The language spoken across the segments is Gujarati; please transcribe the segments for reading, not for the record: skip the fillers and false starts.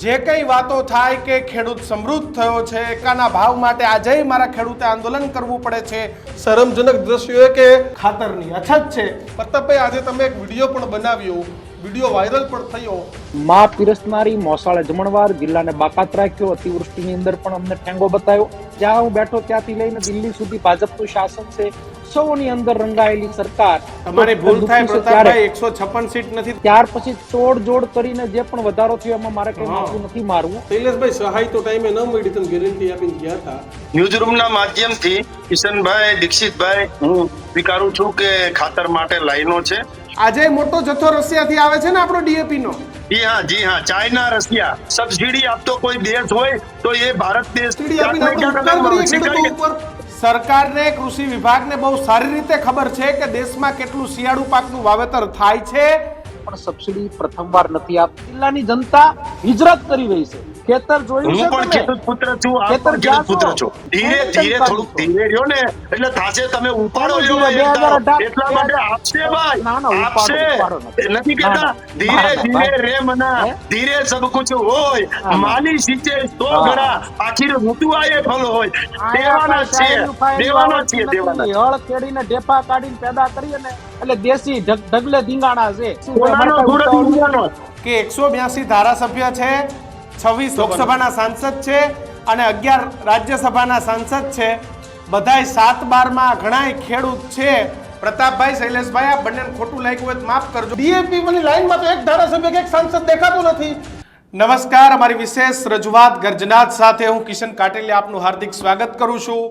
જે કઈ વાતો થાય કે ખેડૂત સમૃદ્ધ થયો છે, એકાના ભાવ માટે આજે મારા ખેડૂતે આંદોલન કરવું પડે છે, શરમજનક દ્રશ્યો કે ખાતરની અછત છે. પ્રતાપભાઈ, આજે તમે એક વિડીયો પણ બનાવ્યો, વિડીયો વાયરલ પણ થયો. માં પીરસનારી મોસાળે જમણવાર જિલ્લાને બાકાત રાખ્યો. અતિવૃષ્ટિની અંદર પણ અમને ઠેંગો બતાવ્યો. જ્યાં હું બેઠો ત્યાંથી લઈને દિલ્હી સુધી ભાજપનું શાસન છે. સૌની અંદર રંગાયેલી સરકાર. તમારી ભૂલ થાય પ્રતાપભાઈ, 156 સીટ નથી. ત્યાર પછી તોડ કરીને જે પણ વધારો થયો એમાં મારે કઈ માથું નથી મારવું. શૈલેષભાઈ, સહાય તો ટાઈમે ન મળી, તમે ગેરંટી આપીને ગયા હતા. ન્યૂઝરૂમના માધ્યમથી કિશનભાઈ, દીક્ષિતભાઈ, હું સ્વીકારું છું કે ખાતર માટે લાઈનો છે. આજે મોટો જથ્થો રશિયાથી આવે છે ને આપણો ડીએપી નો. જી હા, ચાઇના, રશિયા સબસિડી આપતો કોઈ દેશ હોય તો એ ભારત દેશ. સરકારને, કૃષિ વિભાગને બહુ સારી રીતે ખબર છે કે દેશમાં કેટલું શિયાળુ પાકનું વાવેતર થાય છે, પણ સબસિડી પ્રથમવાર નથી આપતી. જિલ્લાની જનતા હિજરત કરી રહી છે. ખેતર જોયું છે, હું પણ ખેડૂત પુત્ર છું, આપ પણ ખેડૂત પુત્ર છો. ધીરે થોડુંક ધીરે રહ્યો ને એટલે થાશે. તમે ઉપાડો લેવો એટલા માટે આપશે ભાઈ, આપશે નથી કહેતા. ધીરે રે મના, ધીરે સબ કુછ હોય. માલી સિંચે 100 ગણા, આખિર ઋતુ આયે ફળ હોય. દેવાના છીએ. હળ કેડીને ઢેફા કાઢીને પેદા કરીએ ને એટલે દેશી ઢગલે ધીંગાણા છે. કે 182 ધારાસભ્ય છે, 26 લોકસભાના સાંસદ છે અને 11 રાજ્યસભાના સાંસદ છે. બધાય 7-12 માં ઘણાય ખેડૂત છે. પ્રતાપભાઈ, શૈલેષભાઈ, આ બંનેને ખોટું લાગ્યું હોય તો માફ કરજો. ડીએપી વાળી લાઈનમાં તો એક ધારાસભ્ય કે એક સાંસદ દેખાતું નથી. નમસ્કાર, અમારી વિશેષ રજૂઆત ગર્જનાથ સાથે હું કિશન કાટેલિયા આપનું હાર્દિક સ્વાગત કરું છું.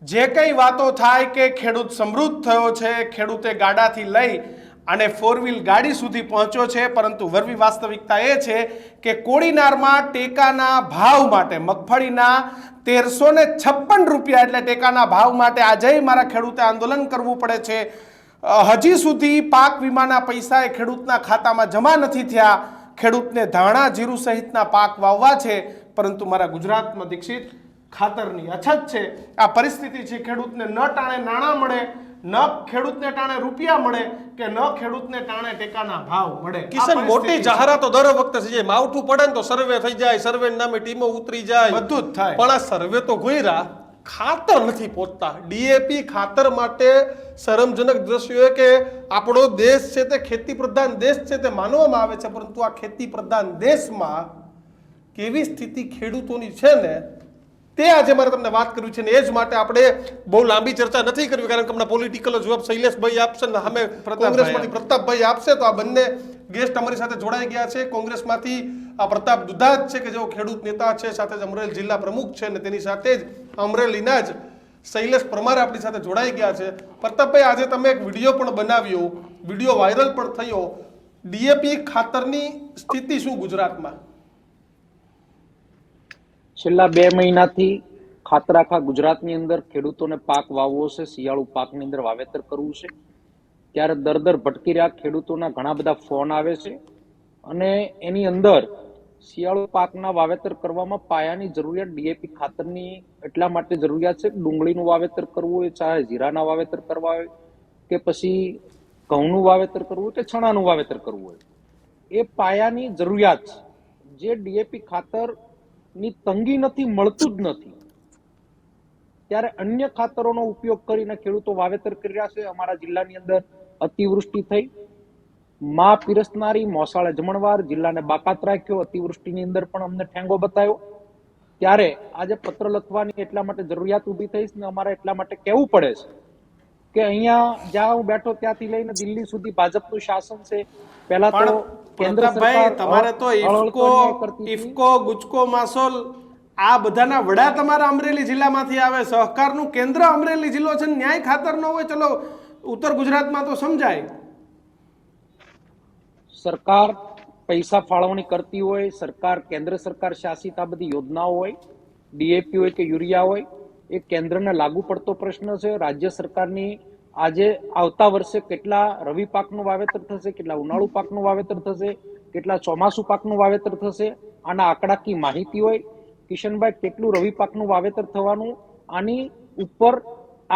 જે કઈ વાતો થાય કે ખેડૂત સમૃદ્ધ થયો છે, ખેડૂતે ગાડાથી લઈ અને 4 વ્હીલ ગાડી સુધી પહોંચ્યો છે, પરંતુ વરવી વાસ્તવિકતા એ છે કે કોડીનારમાં ટેકાના ભાવ માટે મગફળીના 1356 રૂપિયા એટલે ટેકાના ભાવ માટે આજે મારા ખેડૂતે આંદોલન કરવું પડે છે. હજી સુધી પાક વીમાના પૈસા એ ખેડૂતના ખાતામાં જમા નથી થયા. ખેડૂતને ધાણા, જીરું સહિતના પાક વાવવા છે, પરંતુ મારા ગુજરાતમાં દીક્ષિત ખાતરની અછત છે. આ પરિસ્થિતિ છે. ખેડૂતને ન ટાણે નાણાં મળે, ન ખેડૂતને ટાણે રૂપિયા મળે કે ન ખેડૂતને ટાણે ટેકાના ભાવ મળે. કિશન, મોટી જાહેરાતો દર વખતે થઈ જાય. માવઠું પડે ને તો સર્વે થઈ જાય, સર્વે નામે ટીમો ઉતરી જાય, બધું જ થાય. પણ આ સર્વે તો ગોયરા, ખાતર નથી પહોંચતા. ડીએપી ખાતર માટે શરમજનક દ્રશ્યો કે આપણો દેશ છે તે ખેતી પ્રધાન દેશ છે તે માનવામાં આવે છે, પરંતુ આ ખેતી પ્રધાન દેશમાં કેવી સ્થિતિ ખેડૂતોની છે ને તે આજે મારે તમને વાત કરવી છે. ને એ જ માટે આપણે બહુ લાંબી ચર્ચા નથી કરવી, કારણ કે હમણાં પોલિટિકલ જવાબ શૈલેષભાઈ આપશે ને સામે કોંગ્રેસમાંથી પ્રતાપભાઈ આપશે. તો આ બંને ગેસ્ટ અમારી સાથે જોડાઈ ગયા છે. કોંગ્રેસમાંથી આ પ્રતાપ દુધાત છે કે જેઓ ખેડૂત નેતા છે, સાથે જ અમરેલી જિલ્લા પ્રમુખ છે, અને તેની સાથે જ અમરેલીના જ શૈલેષ પરમાર આપણી સાથે જોડાઈ ગયા છે. પ્રતાપભાઈ, આજે તમે એક વિડીયો પણ બનાવ્યો, વિડીયો વાયરલ પણ થયો. ડીએપી ખાતરની સ્થિતિ શું ગુજરાતમાં? છેલ્લા 2 મહિનાથી ખાતર આખા ગુજરાતની અંદર ખેડૂતોને પાક વાવવો છે, શિયાળુ પાકની અંદર વાવેતર કરવું છે, ત્યારે દર ભટકી રહ્યા ખેડૂતોના ઘણા બધા ફોન આવે છે. અને એની અંદર શિયાળુ પાકના વાવેતર કરવામાં પાયાની જરૂરિયાત ડીએપી ખાતરની એટલા માટે જરૂરિયાત છે કે ડુંગળીનું વાવેતર કરવું હોય, ચાહે જીરાના વાવેતર કરવા હોય કે પછી ઘઉંનું વાવેતર કરવું હોય કે ચણાનું વાવેતર કરવું હોય, એ પાયાની જરૂરિયાત છે. જે ડીએપી ખાતર ની તંગી નથી, મળતું જ નથી, ત્યારે અન્ય ખાતરોનો ઉપયોગ કરીને ખેડૂતો વાવેતર કરી રહ્યા છે. અમારા જિલ્લાની અંદર અતિવૃષ્ટિ થઈ, માં પીરસનારી મોસાળે જમણવાર જિલ્લાને બાકાત રાખ્યો. અતિવૃષ્ટિની અંદર પણ અમને ઠેંગો બતાવ્યો. ત્યારે આજે પત્ર લખવાની એટલા માટે જરૂરિયાત ઊભી થઈ ને અમારે એટલા માટે કહેવું પડે છે કે અહીંયા જ્યાં હું બેઠો ત્યાંથી લઈને દિલ્હી સુધી ભાજપનું શાસન છે. પહેલા તો કેન્દ્ર સરકાર, તમારે તો ઇફકો, ગુજકો, માસોલ આ બધાના વડા તમારા અમરેલી જિલ્લામાંથી આવે. સહકારનું કેન્દ્ર અમરેલી જિલ્લો છે, ન્યાય ખાતર ન હોય, ચલો ઉત્તર ગુજરાતમાં તો સમજાય. સરકાર પૈસા ફાળવણી કરતી હોય, સરકાર કેન્દ્ર સરકાર શાસિત આ બધી યોજનાઓ હોય, ડીએપી હોય કે યુરિયા હોય, એ કેન્દ્રને લાગુ પડતો પ્રશ્ન છે. રાજ્ય સરકારની આજે આવતા વર્ષે કેટલા રવિ પાકનું વાવેતર થશે, કેટલા ઉનાળુ પાકનું વાવેતર થશે, કેટલા ચોમાસુ પાકનું વાવેતર થશે, આના આંકડાકી માહિતી હોય. કિશનભાઈ, કેટલું રવિ પાકનું વાવેતર થવાનું, આની ઉપર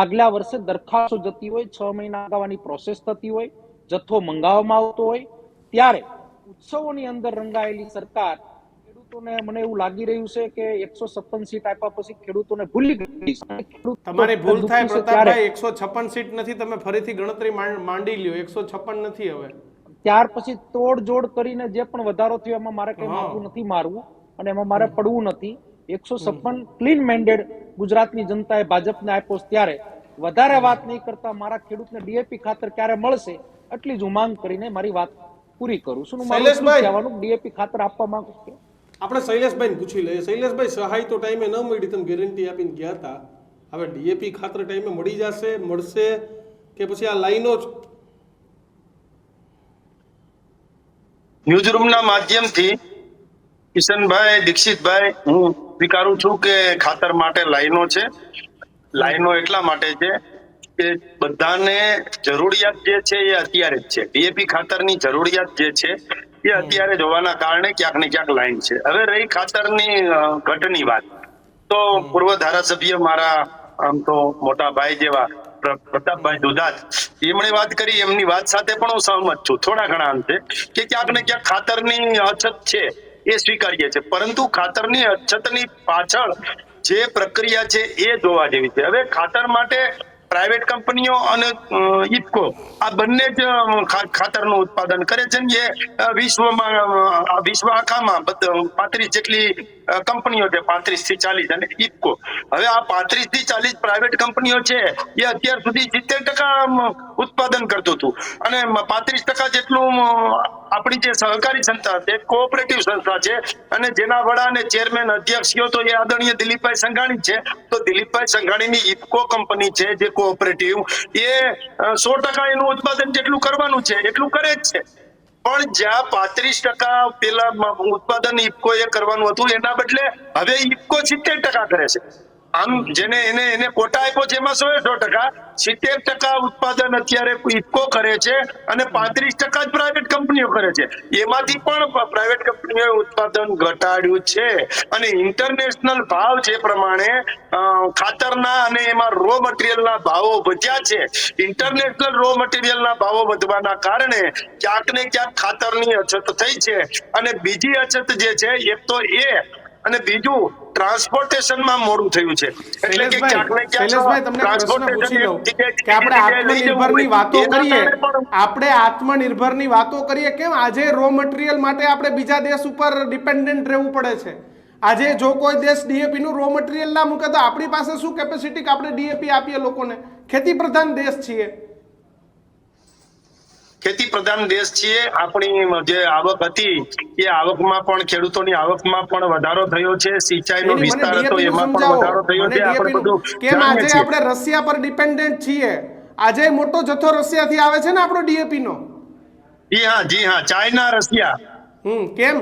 આગલા વર્ષે દરખાસ્તો જતી હોય, 6 મહિના અગાઉની પ્રોસેસ થતી હોય, જથ્થો મંગાવવામાં આવતો હોય. ત્યારે ઉત્સવોની અંદર રંગાયેલી સરકાર ખેડૂતોને મને એવું લાગી રહ્યું છે કે 156 સીટ આપ્યા પછી ખેડૂતોને ભૂલી ગઈ છે. તમારી ભૂલ થાય દુઃખી છે પ્રતાપભાઈ, 156 સીટ નથી, તમે ફરીથી ગણતરી માંડી લ્યો. 156 નથી હવે. ત્યાર પછી તોડજોડ કરીને જે પણ વધારો થયો એમાં મારે કઈ માથું નથી મારવું અને એમાં મારે પડવું નથી. 156 ક્લીન મેન્ડેટ ગુજરાતની જનતાએ ભાજપને આપ્યો ત્યારે વધારે વાત નહીં કરતા મારા ખેડૂતને ડીએપી ખાતર ક્યારે મળશે એટલી જ હું માંગ કરીને મારી વાત પૂરી કરું છું. શૈલેષભાઈ, ડીએપી ખાતર આપવા માંગુ છું. આપણે શૈલેષભાઈને પૂછી લઈએ. શૈલેષભાઈ, સહાય તો ટાઈમે ન મળી, તમે ગેરંટી આપીને ગયા હતા. હવે ડીએપી ખાતર ટાઈમે મળી જશે, મળશે કે પછી આ લાઈનો જ? ન્યૂઝરૂમના માધ્યમથી કિશનભાઈ, દીક્ષિતભાઈ, હું સ્વીકારું છું કે ખાતર માટે લાઈનો છે. લાઈનો એટલા માટે છે કે બધાને જરૂરિયાત જે છે એ અત્યારે જ છે. ડીએપી ખાતરની જરૂરિયાત જે છે એ અત્યારે જ હોવાના કારણે ક્યાંક ને ક્યાંક લાઈન છે. હવે રહી ખાતરની ઘટની વાત, તો પૂર્વ ધારાસભ્ય મારા આમ તો મોટા ભાઈ જેવા પ્રતાપભાઈ દુધાત, એમણે વાત કરી, એમની વાત સાથે પણ હું સહમત છું થોડા ઘણા અંશે, કે ક્યાંક ને ક્યાંક ખાતરની અછત છે એ સ્વીકારીએ છે. પરંતુ ખાતરની અછતની પાછળ જે પ્રક્રિયા છે એ જોવા જેવી છે. હવે ખાતર માટે પ્રાઇવેટ કંપનીઓ અને ઇફકો આ બંને જ ખાતરનું ઉત્પાદન કરે છે. એ વિશ્વ આખામાં 35 જેટલી કંપનીઓ છે, 35 થી 40, અને ઇફકો. હવે આ 35 થી 40 પ્રાઇવેટ કંપનીઓ છે એ અત્યાર સુધી 70% ઉત્પાદન કરતું હતું, અને 35% જેટલું આપણી જે સહકારી સંસ્થા છે, કોઓપરેટિવ સંસ્થા છે, અને જેના વડા અને ચેરમેન અધ્યક્ષ તો એ આદરણીય દિલીપભાઈ સંઘાણી છે. તો દિલીપભાઈ સંઘાણીની ઇફકો કંપની છે જે કોઓપરેટિવ, એ 100% એનું ઉત્પાદન જેટલું કરવાનું છે એટલું કરે જ છે. પણ જ્યાં 35% પેલા ઉત્પાદન ઇફકો એ કરવાનું હતું એના બદલે હવે ઇફકો 70% કરે છે. આમ જેને એને કોટા આપ્યો છે એમાં 100%, 70% ઉત્પાદન અત્યારે ઇફકો કરે છે અને 35% જ પ્રાઇવેટ કંપનીઓ કરે છે. એમાંથી પણ પ્રાઇવેટ કંપનીઓએ ઉત્પાદન ઘટાડ્યું છે. અને ઇન્ટરનેશનલ ભાવ જે પ્રમાણે ખાતરના અને એમાં રો મટીરિયલના ભાવો વધ્યા છે, ઇન્ટરનેશનલ રો મટીરિયલના ભાવો વધવાના કારણે ક્યાંક ને ક્યાંક ખાતરની અછત થઈ છે. અને બીજી અછત જે છે એક તો એ, અને બીજું ટ્રાન્સપોર્ટેશનમાં મોડું થયું છે. એટલે કે ક્યાંક ને શૈલેષભાઈ, તમને પ્રશ્ન પૂછી લઉં કે આપણે આત્મનિર્ભરની વાતો કરીએ, કેમ આજે રો મટીરિયલ માટે આપણે બીજા દેશ ઉપર ડિપેન્ડન્ટ રહેવું પડે છે? આજે જો કોઈ દેશ ડીએપી નું રો મટીરિયલ ના મૂકે તો આપણી પાસે શું કેપેસિટી કે આપણે ડીએપી આપીએ લોકોને? ખેતી પ્રધાન દેશ છીએ. ખેતી પ્રધાન દેશ છીએ. આપણી જે આવક હતી એ આવકમાં પણ, ખેડૂતોની આવકમાં પણ વધારો થયો છે. સિંચાઈનો વિસ્તાર હતો એમાં પણ વધારો થયો છે. આપણે બધું કેમ આજે આપણે રશિયા પર ડિપેન્ડન્ટ છીએ? આજે મોટો જથ્થો રશિયાથી આવે છે ને આપણો ડીએપી નો. જી હા, ચાઇના, રશિયા. કેમ?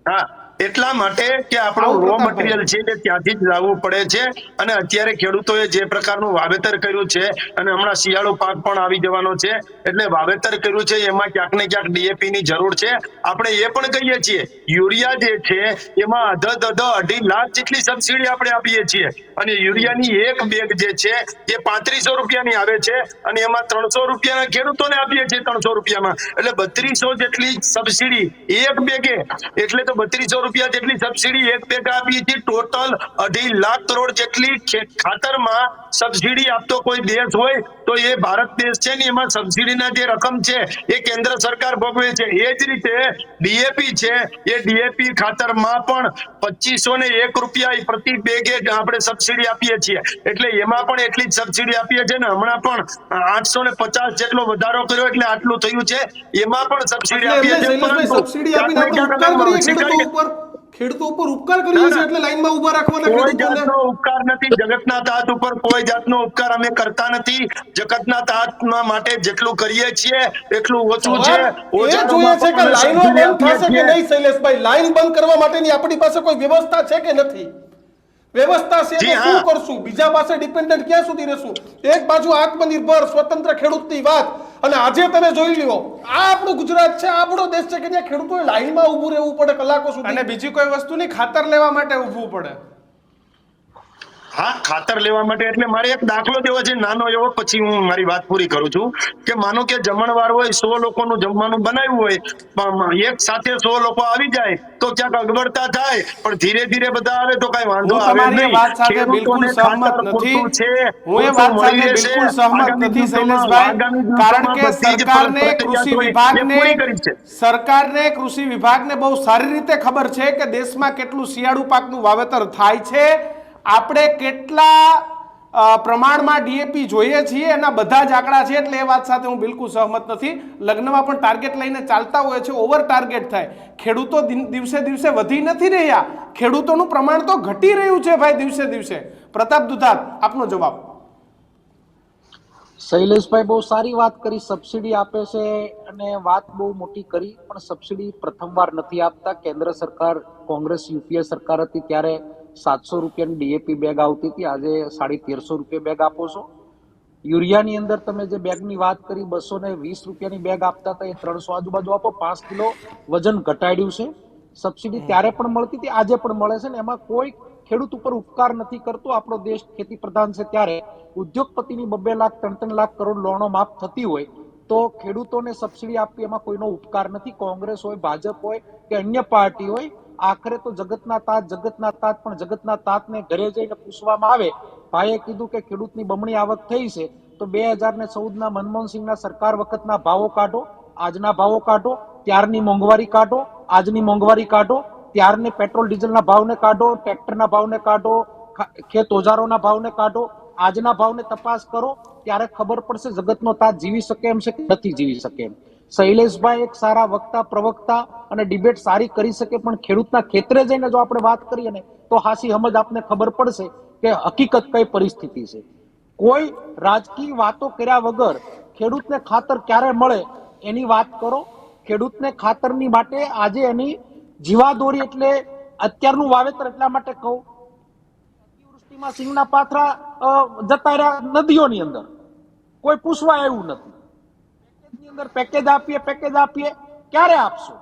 હા, એટલા માટે કે આપણું રો મટીરિયલ છે એ ત્યાંથી જ લાવવું પડે છે. અને અત્યારે ખેડૂતોએ જે પ્રકારનું વાવેતર કર્યું છે, અને હમણાં શિયાળુ પાક પણ આવી જવાનો છે, એટલે વાવેતર કર્યું છે એમાં ક્યાંક ને ક્યાંક ડીએપી ની જરૂર છે. આપણે એ પણ કહીએ છીએ યુરિયા જે છે એમાં 2.5 લાખ જેટલી સબસિડી આપણે આપીએ છીએ, અને યુરિયાની એક બેગ જે છે એ 3500 રૂપિયાની આવે છે, અને એમાં 300 રૂપિયાના ખેડૂતોને આપીએ છીએ 300 રૂપિયામાં, એટલે 3200 જેટલી સબસિડી એક બેગે, એટલે તો 3200 રૂપિયા જેટલી સબસિડી એક બેગ આપીએ છીએ. ટોટલ 2.5 લાખ કરોડ જેટલી ખાતરમાં સબસિડી આપતો કોઈ દેશ હોય તો એ ભારત દેશ છે ને. એમાં સબસિડીના જે રકમ છે એ કેન્દ્ર સરકાર ભોગવે છે. એ જ રીતે ડીએપી છે, એ ડીએપી ખાતરમાં પણ 2501 રૂપિયા પ્રતિ બેગે આપણે સબસિડી આપીએ છીએ. એટલે એમાં પણ એટલી જ સબસિડી આપીએ છીએ ને. હમણાં પણ 850 જેટલો વધારો કર્યો એટલે આટલું થયું છે. એમાં પણ સબસિડી આપીએ છીએ. સબસિડી આપીને આપણે ઉપકાર કરીએ ખેડૂતો ઉપર ઉપકાર કરીએ છીએ, એટલે લાઈનમાં ઉભા રાખવાના કોઈ ખેડૂતોને. જાતનો ઉપકાર નથી. જગતના તાત ઉપર કોઈ જાતનો ઉપકાર અમે કરતા નથી. જગતના તાત માટે જેટલું કરીએ છીએ એટલું ઓછું છે. એ જોઈએ છે કે લાઈનો બંધ થશે કે નહીં. શૈલેષભાઈ, લાઈન બંધ કરવા માટેની આપણી પાસે કોઈ વ્યવસ્થા છે કે નથી? વ્યવસ્થા છે તો શું કરશું? બીજા પાસે ડિપેન્ડન્ટ ક્યાં સુધી રહેશું? એક બાજુ આત્મનિર્ભર સ્વતંત્ર ખેડૂતની વાત, અને આજે તમે જોઈ લ્યો આ આપણું ગુજરાત છે, આપણો દેશ છે કે જ્યાં ખેડૂતોએ લાઈનમાં ઊભું રહેવું પડે કલાકો સુધી, અને બીજી કોઈ વસ્તુ નહીં, ખાતર લેવા માટે ઊભું પડે. હા, ખાતર લેવા માટે એટલે મારે એક દાખલો દેવો છે નાનો એવો, પછી હું મારી વાત પૂરી કરું છું કે માનો કે જમણવાર હોય, 100 લોકોનું જમવાનું બનાવ્યું હોય, પણ એક સાથે 100 લોકો આવી જાય તો ક્યાંક અગવડતા થાય, પણ ધીરે ધીરે બધા આવે તો કઈ વાંધો હું આવે તમારી એ નહીં. વાત સાથે બિલકુલ ખેડૂતોને સહમત ખાતર નથી. પૂરતું છે, હું એ પૂરતું વાત મળી સાથે રહેશે. બિલકુલ સહમત આગામી નથી દિવસોમાં શૈલેષભાઈ, કારણ કે બધી જ સરકારને કૃષિ પ્રક્રિયા હોય એ વિભાગને પૂરી કરી છે. સરકારને કૃષિ વિભાગને બહુ સારી રીતે ખબર છે કે દેશમાં કેટલું શિયાળુ પાકનું વાવેતર થાય છે, આપણે કેટલા પ્રમાણમાં ડીએપી જોઈએ છીએ, એના બધા જ આંકડા છે. એટલે એ વાત સાથે હું બિલકુલ સહમત નથી. લગ્નમાં પણ ટાર્ગેટ લઈને ચાલતા હોય છે, ઓવર ટાર્ગેટ થાય. ખેડૂતો દિવસે દિવસે વધી નથી રહ્યા, ખેડૂતોનું પ્રમાણ તો ઘટી રહ્યું છે ભાઈ દિવસે દિવસે. પ્રતાપ દુધાત, આપનો જવાબ. શૈલેષભાઈ બહુ સારી વાત કરી, સબસિડી આપે છે અને વાત બહુ મોટી કરી, પણ સબસિડી પ્રથમવાર નથી આપતા. કેન્દ્ર સરકાર, કોંગ્રેસ યુપીએ સરકાર હતી ત્યારે 700 રૂપિયાની ડીએપી બેગ આવતી હતી, આજે 1350 રૂપિયા બેગ આપો છો. યુરિયાની અંદર તમે જે બેગની વાત કરી, 220 રૂપિયાની બેગ આપતા હતા, એ 300 આજુબાજુ આપો. 5 કિલો વજન ઘટાડ્યું છે. સબસિડી ત્યારે પણ મળતી હતી, આજે પણ મળે છે ને એમાં કોઈ ખેડૂત ઉપર ઉપકાર નથી કરતો. આપણો દેશ ખેતી પ્રધાન છે, ત્યારે ઉદ્યોગપતિની 2 લાખ 3 લાખ કરોડ લોનો માફ થતી હોય તો ખેડૂતોને સબસિડી આપવી એમાં કોઈનો ઉપકાર નથી. કોંગ્રેસ હોય, ભાજપ હોય કે અન્ય પાર્ટી હોય, આખરે તો જગતના તાત, પણ જગતના તાતને ઘરે જઈને પૂછવામાં આવે. ભાઈએ કીધું કે ખેડૂતની બમણી આવક થઈ છે, તો 2014ના મનમોહનસિંહના સરકાર વખતના ભાવો કાઢો, આજના ભાવો કાઢો, ત્યારની મોંઘવારી કાઢો, આજની મોંઘવારી કાઢો, ત્યારને પેટ્રોલ ડીઝલના ભાવને કાઢો, ટ્રેક્ટરના ભાવને કાઢો, ખેત ઓજારોના ભાવને કાઢો, આજના ભાવને તપાસ કરો, ત્યારે ખબર પડશે જગતનો તાત જીવી શકે એમ છે કે નથી જીવી શકે એમ. શૈલેષભાઈ એક સારા વક્તા, પ્રવક્તા અને ડિબેટ સારી કરી શકે, પણ ખેડૂતના ખેતરે જઈને જો આપણે વાત કરીએ ને તો હાસી સમજ આપને ખબર પડશે કે હકીકત કઈ પરિસ્થિતિ છે. કોઈ રાજકીય વાતો કર્યા વગર ખેડૂતને ખાતર ક્યારે મળે એની વાત કરો. ખેડૂતને ખાતરની માટે આજે એની જીવાદોરી, એટલે અત્યારનું વાવેતર એટલા માટે કહું, અતિવૃષ્ટિમાં સિંગના પાથરા જતા રહ્યા નદીઓની અંદર, કોઈ પૂછવા આવ્યું નથી. પેકેજની અંદર પેકેજ આપીએ, ક્યારે આપશો?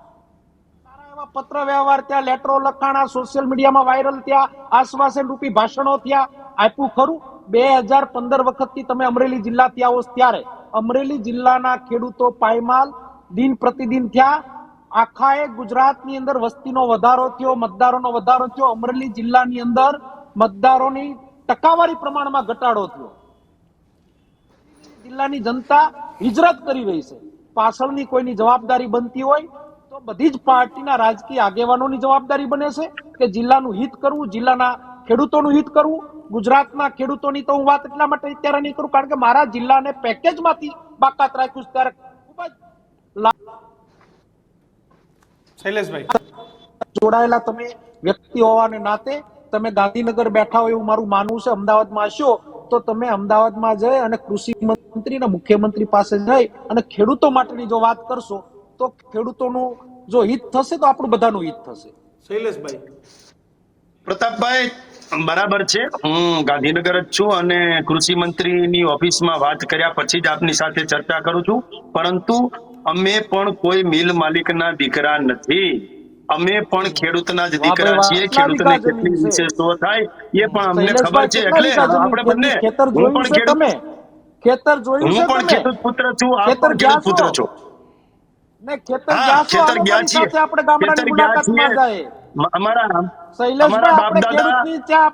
સારા એવા પત્ર વ્યવહાર થયા, લેટરો લખાણા, સોશિયલ મીડિયામાં વાયરલ થયા, આશ્વાસન રૂપી ભાષણો થયા, આપ્યું ખરું? 2015 વખતથી તમે અમરેલી જિલ્લાથી આવો ત્યારે અમરેલી જિલ્લાના ખેડૂતો પાયમાલ દિન પ્રતિદિન થયા. આખા ગુજરાતની અંદર વસ્તીનો વધારો થયો, મતદારોનો વધારો થયો. અમરેલી જિલ્લાની અંદર મતદારોની ટકાવારી પ્રમાણમાં ઘટાડો થયો. જિલ્લાની જનતા હિજરત કરી રહી છે. પાછળની કોઈની જવાબદારી બનતી હોય તો બધી જ પાર્ટીના રાજકીય આગેવાનોની જવાબદારી બને છે કે જિલ્લાનું હિત કરવું, જિલ્લાના ખેડૂતોનું હિત કરવું. ગુજરાતના ખેડૂતોની તો હું વાત એટલા માટે અત્યારે નહીં કરું કારણ કે મારા જિલ્લાને પેકેજમાંથી બાકાત રાખ્યું છે, ત્યારે ખૂબ જ શૈલેષભાઈ, જોડાયેલા તમે વ્યક્તિ હોવાને નાતે તમે ગાંધીનગર બેઠા હોય એવું મારું માનવું છે. અમદાવાદમાં હશો તો તમે અમદાવાદમાં જઈ અને કૃષિ મંત્રી અને મુખ્યમંત્રી પાસે જઈ અને ખેડૂતો માટેની જો વાત કરશો તો ખેડૂતોનું જો હિત થશે તો આપણું બધાનું હિત થશે. શૈલેષભાઈ. પ્રતાપભાઈ, બરાબર છે, હું ગાંધીનગર જ છું અને કૃષિ મંત્રીની ઓફિસમાં વાત કર્યા પછી જ આપની સાથે ચર્ચા કરું છું. પરંતુ અમે પણ કોઈ મિલ માલિકના દીકરા નથી, અમે પણ ખેડૂતના જ દીકરા છીએ. ખેડૂતને કેટલી વિશેષો થાય એ પણ અમને ખબર છે. એટલે આપણે બંને, ખેતર હું જોયું પણ છે તમે? ખેતર જોયું છે તમે? ખેડૂત પુત્ર છું, આપ ખેતર પણ ગયા ખેડૂત પુત્ર છો. ને ખેતર હા, ગયા છો? ખેતર હાલો ગયા મારી છીએ, સાથે આપણે ગામડાની ખેતર ગયા છીએ. મુલાકાતમાં જાય. અમારા શૈલેષભાઈ, બાપ આપણે દાદા, ખેડૂતની ત્યાં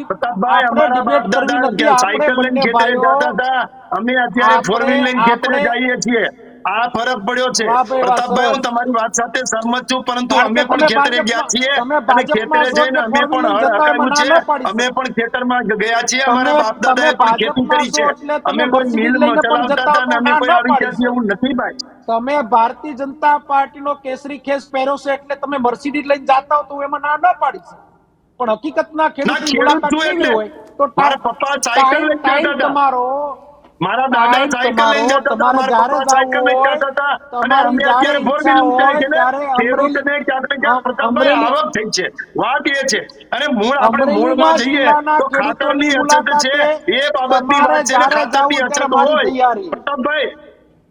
પ્રતાપભાઈ, આપણે અમારા બાપ ડિબેટ કરવી દાદા નથી. આપણે સાયકલ લઈને બંને ખેતરે ભાઈઓ, જતા હતા, અમે અત્યારે ફોર વ્હીલ લઈને ખેતરે જઈએ છીએ. આ ફરક પડ્યો છે. વાહ ભાઈ વાહ, પ્રતાપભાઈ, હું સરસ. તમારી વાત સાથે સહમત છું, પરંતુ કારણ અમે કે પણ તમે ખેતરે ગયા છીએ અને ભાજપમાં ખેતરે છો જઈને એટલે અમે ફોર વ્હીલ પણ લઈને હળ જતા એમાં હકાવ્યું ના છે. ન પાડી અમે શકો. પણ ખેતરમાં ગયા છીએ. અમારા બાપ તમે દાદાએ પણ ખેતી ભાજપમાં કરી છો છે. એટલે અમે તમે કોઈ મિલ મર્સિડીઝ લઈને પણ ચલાવતા જતા હતા હો ને તો અમે ના કોઈ ન આવી પાડી ગયા શકો. એવું નથી ભાઈ. તમે ભારતીય જનતા પાર્ટીનો કેસરી ખેસ પહેર્યો છે એટલે તમે મર્સિડીઝ લઈને જાતા હો તો એમાં ના ન પાડી શકો. પણ હકીકતના ના, ખેડૂતની ખેડૂત મુલાકાત છું લેવી એટલે હોય તો મારા પપ્પા સાયકલ લઈને ટાઈમ જતા હતા. તમારો, મારા દાદા સાયકલ લઈને જતા હતા, તમારે મારા જ્યારે પપ્પા સાયકલ જવું લઈને હોય, જતા હતા અને તમારી અમે જ્યારે અત્યારે ફોર ઈચ્છા વ્હીલ લઈને જાય હોય છે ને. ત્યારે ખેડૂતને ક્યાંક ને ક્યાંક પ્રતાપભાઈ આવક થઈ છે, વાત એ છે. અને આપણે મૂળમાં અમરેલીના જઈએ જિલ્લાના તો ખેડૂતોની ખાતરની અછત છે, મુલાકાતે એ બાબતની તમારે વાત છે કે જ્યારે ખાતરની જવું અછત ત્યારે મારી હોય. તૈયારી. પ્રતાપભાઈ,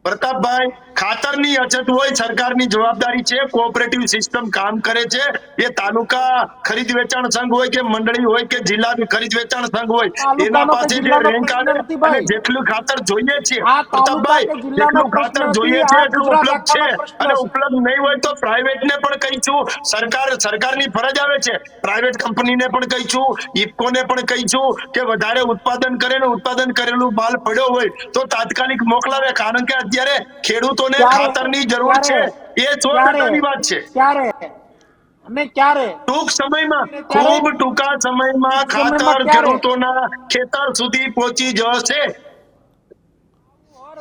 પ્રતાપભાઈ, ખાતરની અછત હોય, સરકારની જવાબદારી છે, કોઓપરેટિવ સિસ્ટમ કામ કરે છે. એ તાલુકા ખરીદ વેચાણ સંઘ હોય કે મંડળી હોય કે જિલ્લા ખરીદ વેચાણ સંઘ હોય, એના તાલુકાનો કે પાસે જે જિલ્લાનો રેન્ક પ્રશ્ન આવે નથી અને ભાઈ. જેટલું ખાતર જોઈએ છે, આ તાલુકા પ્રતાપભાઈ, કે જિલ્લાનો જેટલું પ્રશ્ન ખાતર નથી, જોઈએ આ છે એટલું ગુજરાત ઉપલબ્ધ છે. આખાનો પ્રશ્ન અને છે. ઉપલબ્ધ નહીં હોય તો પ્રાઇવેટને પણ કહીશું. સરકારની ફરજ આવે છે, પ્રાઇવેટ કંપનીને પણ કહીશું, ઇફકોને પણ કહીશું કે વધારે ઉત્પાદન કરે ને ઉત્પાદન કરેલું માલ પડ્યો હોય તો તાત્કાલિક મોકલાવે. કારણ કે અત્યારે ખેડૂતોને ક્યારે ખાતરની જરૂર છે, એ 100% વાત છે. ક્યારે અને ક્યારે ટૂંક સમયમાં, ત્યારે ખૂબ ટૂંકા સમયમાં ટૂંક ખાતર સમયમાં ક્યારે? ખેડૂતોના ખેતર સુધી પહોંચી જશે.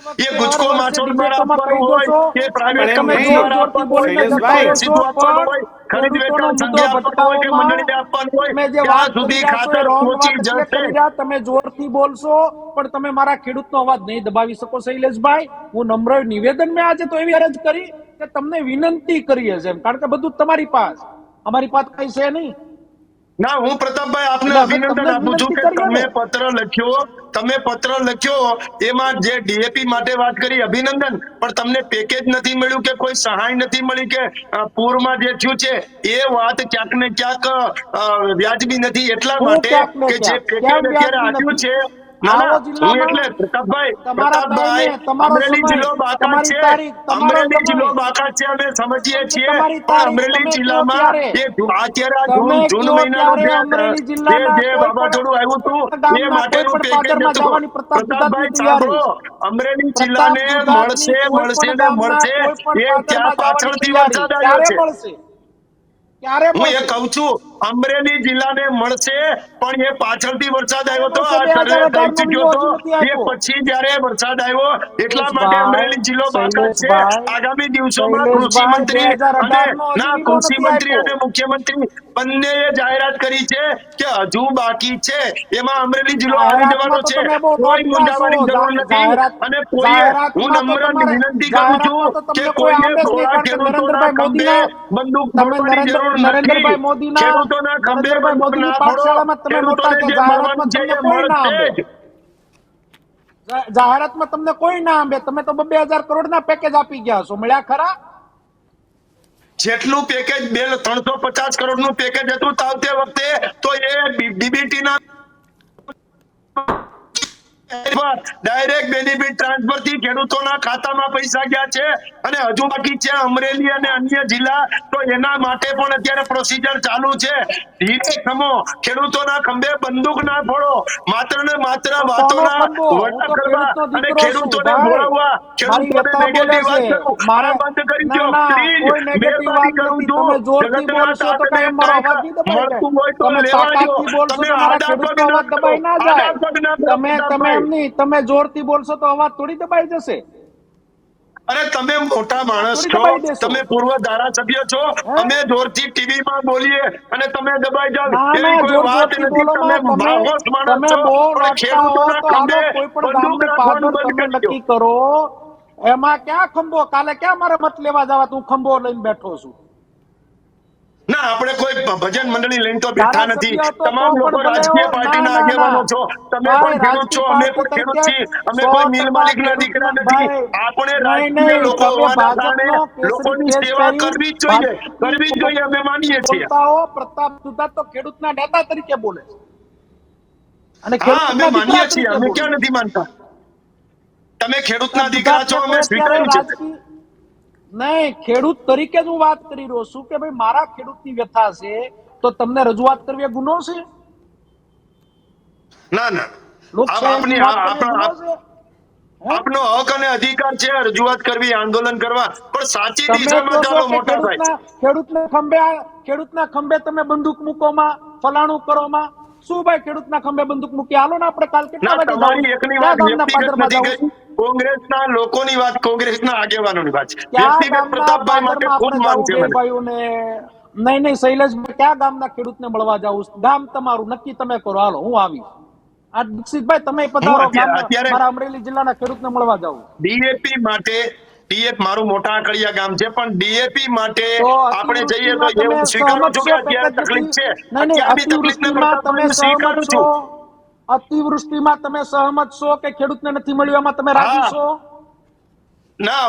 એ હર ગુજકો વર્ષે માછોડ દ્વારા ડિબેટોમાં કહી આપવાનું દો હોય છો કે અને પ્રાઇવેટ પણ એમ તમે કંપની નહીં. જોર દ્વારા જોરથી આપવાનું હોય, બોલીને જતા શૈલેષભાઈ, રહો છો, સીધું આપવાનું હોય, પણ ખરીદ ખેડૂતોનો વેચાણ મુદ્દો સંઘે આપવાનું હોય કે ભટકાવવામાં મંડળીને આપવાનું હોય, તમે જે ત્યાં વાત કરી સુધી રહ્યા છો એ ખાતર રોંગ પહોંચી વાત એટલે જશે. કરી રહ્યા. તમે જોરથી બોલશો પણ તમે મારા ખેડૂતનો અવાજ નહીં દબાવી શકો. શૈલેષભાઈ, હું નમ્ર નિવેદન મેં આજે તો એવી અરજ કરી કે તમને વિનંતી કરીએ છે, કારણ કે બધું તમારી પાસે, અમારી પાસે કઈ છે નહીં. ના, હું પ્રતાપભાઈ આપને એટલે અમે અભિનંદન તમને જ આપું છું વિનંતી કે કરીએ તમે ને. પત્ર લખ્યો એમાં જે ડીએપી માટે વાત કરી, અભિનંદન. પણ તમને પેકેજ નથી મળ્યું કે કોઈ સહાય નથી મળી કે પૂરમાં જે થયું છે એ વાત ક્યાંક ને ક્યાંક વ્યાજબી નથી. એટલા હું માટે ક્યાંક ને કે જે ક્યાંક પેકેજ કેમ અત્યારે વ્યાજબી આપ્યું નથી? છે, ના ના, આવો હું જિલ્લામાં એટલે તમારા ટાઈમે, તમારો અમરેલી સમય, જિલ્લો બાકાત તમારી છે, તારીખ, તમારો અમરેલી સમય, જિલ્લો બાકાત છે, અમે સમજીએ છીએ. તમારી પણ તારીખ અમરેલી તમે કયો જિલ્લામાં ત્યારે, અત્યારે આ તમે જૂન કયો મહિનાનું ત્યારે અમરેલી જિલ્લાના જે કોઈ વાવાઝોડું આવ્યું હતું પણ એ ગામના કોઈ માટેનું પણ પેકેજ પાદરમાં હતું. જવાની પ્રતાપ દુધાતની પ્રતાપભાઈ તૈયારી, સાંભળો, અમરેલી પ્રતાપ જિલ્લાને દુધાતની મળશે કોઈ મળશે પણ ને ગામના મળશે. કોઈ પણ એ ત્યાં પાદરમાં જવાની પાછળથી તૈયારી. વરસાદ આવ્યો ક્યારે છે. મળશે? ક્યારે હું એ મળશે? કહું છું, અમરેલી જિલ્લાને મળશે, પણ એ પાછળથી વરસાદ ક્યારે આવ્યો તો મળશે? આ સર્વે થઈ 2018 નો ચુક્યો વિલો તો. હજી નથી એ આપ્યો. પછી જયારે વરસાદ આવ્યો એટલા માટે શૈલેષભાઈ, અમરેલી જિલ્લો બાકાત છે. શૈલેષભાઈ, આગામી દિવસોમાં કૃષિ શૈલેષભાઈ, મંત્રી અને 2018 નો હજી વિલો કૃષિ નથી મંત્રી આપ્યો. અને મુખ્યમંત્રી બંનેએ જાહેરાત કરી છે કે હજુ બાકી છે. એમાં અમરેલી જિલ્લો આવી જવાનો જાહેરાતમાં તો છે. તમે બહુ કોઈ ગાંઠિયા છો. મૂંઝાવાની જરૂર નથી. જાહેરાત, અને કોઈએ, હું જાહેરાતમાં તો નમ્ર તમારે, વિનંતી કરું છું જાહેરાતમાં તો કે તમને કોઈ કોઈને આંબે જ નહીં, ભોળા કારણ કે ખેડૂતોના નરેન્દ્રભાઈ ખંભે મોદીના, બંદૂક તમે ફોડવાની જરૂર નથી. નરેન્દ્રભાઈ મોદીના, ખેડૂતોના ખંભે નરેન્દ્રભાઈ બંદૂક મોદીની ના ફોડો. પાઠશાળામાં તમે મોટા ખેડૂતોને છો. જે જાહેરાતમાં મળવાનું છે તમને એ કોઈ ના મળશે આંબે. જ. જાહેરાતમાં તમને કોઈ ના આંબે. તમે તો 2000 કરોડના પેકેજ આપી ગયા છો. મળ્યા ખરા? જેટલું પેકેજ 350 કરોડનું પેકેજ હતું તાવતે વખતે, તો એ ડીબીટી ના ડાયરેક્ટ બેનિફિટ ટ્રાન્સફર થી ખેડૂતોના ખાતામાં પૈસા ગયા છે. અને હજુ બાકી છે અમરેલી અને અન્ય જિલ્લા, તો એના માટે પણ અત્યારે પ્રોસીજર ચાલુ છે. ધીરે ખમો, ખેડૂતોના ખંભે બંદૂક ના ફોડો. માત્ર ને માત્ર તો કોનો વાતોના ખંભો? હું વડા તો કરવા ખેડૂતનો અને દીકરો છું ખેડૂતોને ભાઈ. ભોળવવા, મારી ખેડૂતોને વ્યથા બોલે નેગેટિવ છે. વાત કરવું, મારે આ બંધ કરી ના દો ના, પ્લીઝ. કોઈ નેગેટિવ મહેરબાની વાત કરું નથી. છું. તમે જોરથી જગતના બોલશો તો તાતને કઈ અમારો કાંઈક અવાજ નહીં દબાઈ જાય. મળતું હોય તો તમે લેવા દો. તાકાતથી બોલશો તમે તો મારા આડા પગ ખેડૂતનો ના અવાજ કરો. દબાઈ ના આડા જાય. પગ ના કરો, તમે પ્રતાપભાઈ. એમની, તમે જોરથી બોલશો તો અવાજ થોડી દબાઈ જશે. અરે તમે મોટા માણસ થોડી છો, દબાઈ દેશો. તમે પૂર્વ ધારાસભ્ય છો. હે? અમે જોરથી ટીવી માં બોલીએ અને તમે દબાઈ જાવ ના એવી ના, કોઈ જોર વાત જોરથી નથી. બોલો તમે માં. તમે બાહોશ માણસ તમે છો, બહુ પણ લડતા હો ખેડૂતોના તો હાલો ખંભે કોઈ પણ બંદૂક ગામનું રાખવાનું પાદર બંધ તમે કરી દો. નક્કી કરો. એમાં ક્યાં ખંભો? કાલે ક્યાં મારે મત લેવા જવા? તું ખંભો લઈને બેઠો છું. ના, આપણે કોઈ ભજન મંડળી લઈને તો બેઠા નથી. ધારાસભ્ય હતો તો તમામ લોકો પણ ભલે હો. રાજકીય ના પાર્ટીના ના આગેવાનો ના છો. તમે ભાઈ, પણ ખેડૂત છો, રાજકીય અમે પાર્ટી પણ ખેડૂત તરીકે છીએ. અમે કોઈ મિલ 100% માલિકના દીકરા ખેડૂતના નથી. ભાઈ. આપણે નહીં રાજકીય નહીં, લોકો તમે હોવાના કારણે ભાજપનો કેસરી લોકોની ખેસ સેવા પહેરી કરવી જ જોઈએ. ભાજપની કરવી જ જોઈએ, અમે માનીએ છીએ. બોલતા હો. પ્રતાપ સુધાર તો ખેડૂતના નેતા તરીકે બોલે છે અને હા, અમે ખેડૂતના દીકરા માનીએ છીએ. તરીકે અમે બોલે ક્યાં છે. નથી માનતા. તમે ખેડૂતના દીકરા દુધાતને છો, અમે કોઈ અત્યારે સ્વીકાર્યું છે. રાજકીય નહીં, ખેડૂત તરીકે જ હું વાત કરી રહ્યો છું કે ભાઈ મારા ખેડૂતની વ્યથા છે તો તમને રજૂઆત કરવી એ ગુનો છે? ના ના, લોકશાહીની વાત કરવી એ ગુનો છે? હે? આપનો હક અને અધિકાર છે રજૂઆત કરવી, આંદોલન કરવા, પણ સાચી તમે દિશામાં કહો છો ચાલો, કે મોટા ભાઈ. ખેડૂતના ખંભે તમે બંદૂક મૂકોમાં, ફલાણું કરોમાં. શું ભાઈ ખેડૂતના ખંભે બંદૂક મૂકી? હાલો ને આપણે કાલ કેટલા ના, વાગે તમારી જવું? એકની ક્યાં વાત ગામના વ્યક્તિગત પાદરમાં નથી જવું? કરી. કોંગ્રેસના લોકોની વાત, કોંગ્રેસના આગેવાનોની વાત છે. ક્યાં વ્યક્તિગત ગામના પ્રતાપભાઈ માટે પાદરમાં ખૂબ આપણે માન જવું છે બે મને. ભાઈઓને? નહીં નહીં શૈલેષભાઈ, ક્યાં ગામના ખેડૂતને મળવા જવું? ગામ તમારું નક્કી તમે કરો. હાલો હું આવીશ. આ દીક્ષિતભાઈ તમે પધારો ગામના, અત્યારે મારા અમરેલી જિલ્લાના ખેડૂતને મળવા જવું. ડીએપી માટે, ડીએપ મારું મોટા આકડિયા ગામ છે, પણ ડીએપી માટે તો આપણે જઈએ તો અતિવૃષ્ટિમાં તમે એવું સ્વીકારું સહમત છું કે છો અત્યારે પેકેજ નથી? તકલીફ છે. નહીં નહીં, અત્યારની તકલીફને અતિવૃષ્ટિમાં તમે પ્રતાપભાઈ હું સહમત સ્વીકારું છો? છું. અતિવૃષ્ટિમાં તમે સહમત છો કે ખેડૂતને નથી મળ્યું એમાં તમે રાજી હા, છો? ના,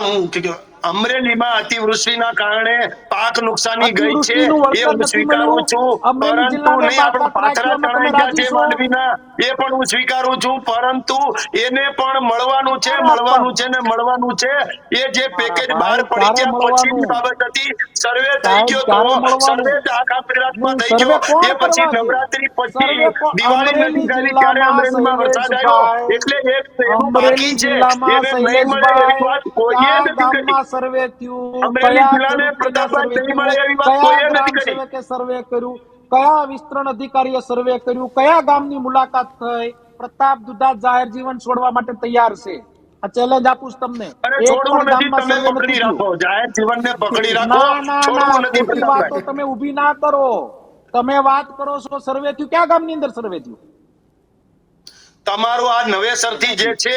અમરેલીમાં અતિવૃષ્ટિના કારણે પાક નુકસાની ગઈ છે અતિવૃષ્ટિનું એ વળતર હું નથી સ્વીકારું મળ્યું. છું, અમરેલી પરંતુ જિલ્લાને નહીં આપણો બાકાત પાથરા રાખ્યો, તમે તણાઈ ગયા રાજી છે છો? માંડવીના, એ પણ હું સ્વીકારું છું, પરંતુ એને પણ મળવાનું છે, ક્યારે મળવાનું આપવાનું? છે ને મળવાનું છે. એ જે મારા પેકેજ બહાર ભાઈ, પડી ક્યારે ગયા પછીની મળવાનું? બાબત હતી. સર્વે થઈ સાહેબ, ગયો તો ક્યારે મળવાનું? સર્વે આખા ગુજરાતમાં નહીં, થઈ સર્વે ગયો. કોણ એ પછી કરવા ગયું? નવરાત્રી પછી સર્વે દિવાળી અમરેલી નજીક આવી ત્યારે જિલ્લામાં અમરેલીમાં વરસાદ આવ્યો, શૈલેષભાઈ, એટલે એક એવું બાકી અમરેલી છે, જિલ્લામાં એને નહીં મળે એવી શૈલેષભાઈ, વાત કોઈએ કયા નથી કરી. ગામમાં સર્વે થયું, અમરેલી કયા જિલ્લાને ખેડૂતોને પ્રતાપભાઈ સર્વે નહીં મળે થયું, એવી વાત કયા કોઈએ નથી ગ્રામ કરી. સેવકે સર્વે કર્યું, કયા વિસ્તરણ અધિકારીએ સર્વે કર્યું, કયા ગામની મુલાકાત થઈ? પ્રતાપ દુધાત જાહેર જીવન છોડવા માટે તૈયાર છે. આ ચેલેન્જ આપું છું તમને. અરે એક છોડવું પણ નથી, ગામમાં તમે સર્વે નથી પકડી થયું. રાખો, જાહેર જીવનને પકડી રાખો, ના ના ના, છોડવું નથી ખોટી વાતો પ્રતાપભાઈ. તમે ઊભી ના કરો. તમે વાત કરો છો સર્વે થયું, ક્યાં ગામની અંદર સર્વે થયું? તમારું આ નવેસરથી જે છે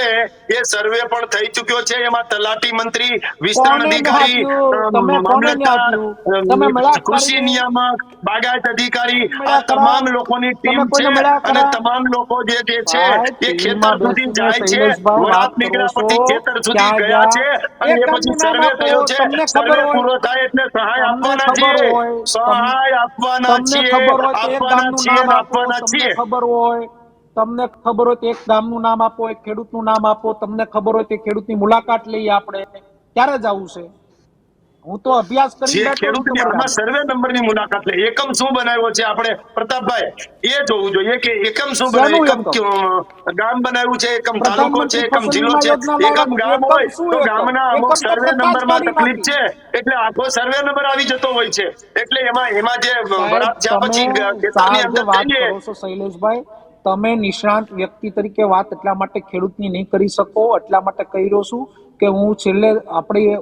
એ સર્વે પણ થઈ ચુક્યો છે. એમાં તલાટી મંત્રી, વિસ્તરણ કોને ને અધિકારી, આપ્યું? તમે કોને ને મામલતદાર, આપ્યું? તમે મળ્યા કૃષિ કરીને? નિયામક, બાગાયત અધિકારી, આ મળ્યા ખરા? તમામ લોકોની ટીમ તમે છે કોઈને મળ્યા અને ખરા? તમામ લોકો જે છે ભાઈ, એ ખેતર ટીવીમાં સુધી બેસીને જાય છે. શૈલેષભાઈ વાત વડાપ કરો નીકળ્યા છો, પછી ખેતર સુધી ક્યાં ગયા છે અને એક એ પછી ગામનું નામ સર્વે આપો. થયો છે. તમને સર્વે ખબર હોય, પૂરો થાય એટલે સહાય તમને આપવાના ખબર છીએ, હોય, સહાય આપવાના તમને છીએ, ખબર હોય તો એક આપવાના ગામનું છીએ નામ ને આપો. આપવાના તમને છીએ. ખબર હોય, તમને ખબર હોય તો એક ગામનું નામ આપો, એક ખેડૂતનું નામ આપો. તમને ખબર હોય તો ખેડૂતની મુલાકાત લઈએ આપણે. ક્યારે જવું છે? હું તો અભ્યાસ કરીને જે બેઠો છું ખેડૂતની તમારા આમાં ગામનો. સર્વે નંબરની મુલાકાત લે, એકમ શું બનાવ્યો છે આપણે પ્રતાપભાઈ, એ જોવું જોઈએ કે એકમ શું બનાવ્યું. શેનું એકમ એકમ? ગામ બનાવ્યું છે, એકમ તાલુકો છે, પ્રધાનમંત્રી એકમ ફસલ જિલ્લો વીમા છે. યોજના એકમ લાવ્યા, ગામ એકમ હોય શું તો એકમ? ગામના અમુક એકમ તો સર્વે સત્તા જ નંબરમાં કાઢી તકલીફ નાખી. છે, એટલે આખો સર્વે નંબર આવી જતો હોય છે. એટલે એમાં જે સાહેબ, વરાપ થયા તમે પછી ખેતરની જે અંદર વાત જઈએ. કરો છો શૈલેષભાઈ, તમે નિષ્ણાંત વ્યક્તિ તરીકે વાત એટલા માટે ખેડૂતની નહીં કરી શકો, એટલા માટે કહી રહ્યો છું કે હું છેલ્લે આપણી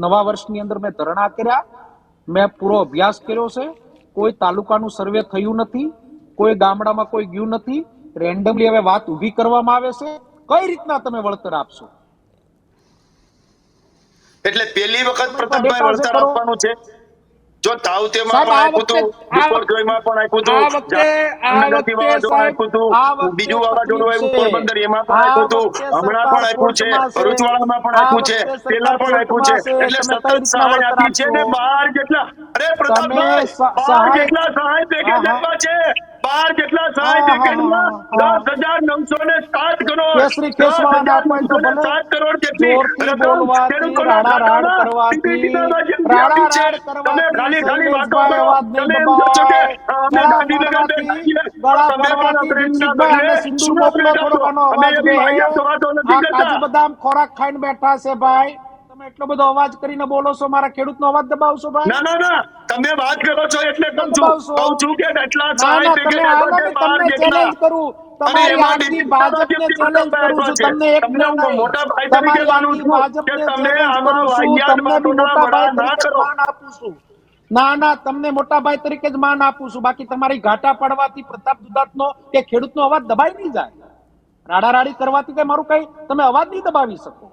નવા વર્ષની અંદર મેં ધરણા કર્યા, મેં પૂરો અભ્યાસ કર્યો છે. કોઈ તાલુકાનું સર્વે થયું નથી, કોઈ ગામડામાં કોઈ ગયું નથી. રેન્ડમલી હવે વાત ઊભી કરવામાં આવે છે. કઈ રીતના તમે વળતર આપશો? એટલે પહેલી વખત તમારી પાસે પ્રતાપભાઈ ડેટા છે વળતર ખરો? આપવાનું છે. જો તાવતેમાં સાહેબ, પણ આ આપ્યું વખતે હતું, બિપોરજોયમાં પણ આપ્યું હતું, જામનગરથી વાવાઝોડું સાહેબ, આપ્યું હતું, આ વખતે બીજું વાવાઝોડું તકલીફ આવ્યું છે. પોરબંદર, એમાં પણ આ આપ્યું હતું, વખતે હમણાં સરકાર પણ આપ્યું છે, ફોલ્ટમાં છે. ભરૂચવાળામાં પણ આ આપ્યું છે, વખતે પેલા સરકાર પણ આપ્યું છે. ફોલ્ટમાં છે. એટલે તમે સતત કઈ રીતના સહાય વળતર આપી છે આપશો? ને 12 જેટલા, અરે તમે પ્રતાપભાઈ, 12 સહાય, જેટલા સહાય પેકેજ હા આપ્યા છે. 12 જેટલા સહાય હા હા પેકેજમાં હા 10,907 કરોડ, કેસરી ખેસવાળાને આપાય તો ભલે. 10,907 કરોડ જેટલી જોરથી રકમ બોલવાથી, ખેડૂતોના રાડા રાડ ખાતામાં કરવાથી, PPP ના માધ્યમથી રાડા આપી છે. રાડ તમે કરવાથી ખાલી ખાલી વાતો શૈલેષભાઈ કરો. અવાજ નહીં તમે એમ કહો છો કે દબાય. અમે ગળા ગાંધીનગર ફાડવાથી, બેઠા છીએ, તો ગળા તમે પણ ફાડવાથી અગ્રણીના દીક્ષિતભાઈ બદલે અને સિંદૂર શું મોકલો, અપડેટ થોડોક આપશો? આનો અમે અવાજ એવી બે. વાહિયાત વાતો નથી આ કરતા. કાજુ બદામ ખોરાક ખાઈને બેઠા છે ભાઈ. તમે એટલો બધો અવાજ કરીને બોલો છો, મારા ખેડૂતનો અવાજ દબાવશો ભાઈ? ના ના ના, તમે વાત કરો છો એટલે કેમ કહું છું, દબાવશો? કે એટલા ના સહાય ના, પેકેજ તમે આપ્યા હાલો છે ને, 12 તમને જેટલા, ચેલેન્જ કરું. અને તમારી એમાં આખી ડીપીના ભાજપને માધ્યમથી ચેલેન્જ પ્રતાપભાઈ કરું આપ્યા છું. છે. તમને એક તમને ને હું નહીં, મોટા ભાઈ તરીકે તમારી માનું આખી છું કે ભાજપને તમે ચેલેન્જ આમાં કરું છું. વાહિયાત તમને બી વાતોના મોટા વડા ભાઈ ના તરીકે જ કરો. માન આપું છું. ના ના, તમને મોટા ભાઈ તરીકે જ માન આપું છું. બાકી તમારી ઘાટા પડવાથી પ્રતાપ દુધાતનો કે ખેડૂતનો અવાજ દબાઈ નહીં જાય. રાડા રાડી કરવાથી કઈ મારું કઈ તમે અવાજ નહીં દબાવી શકો.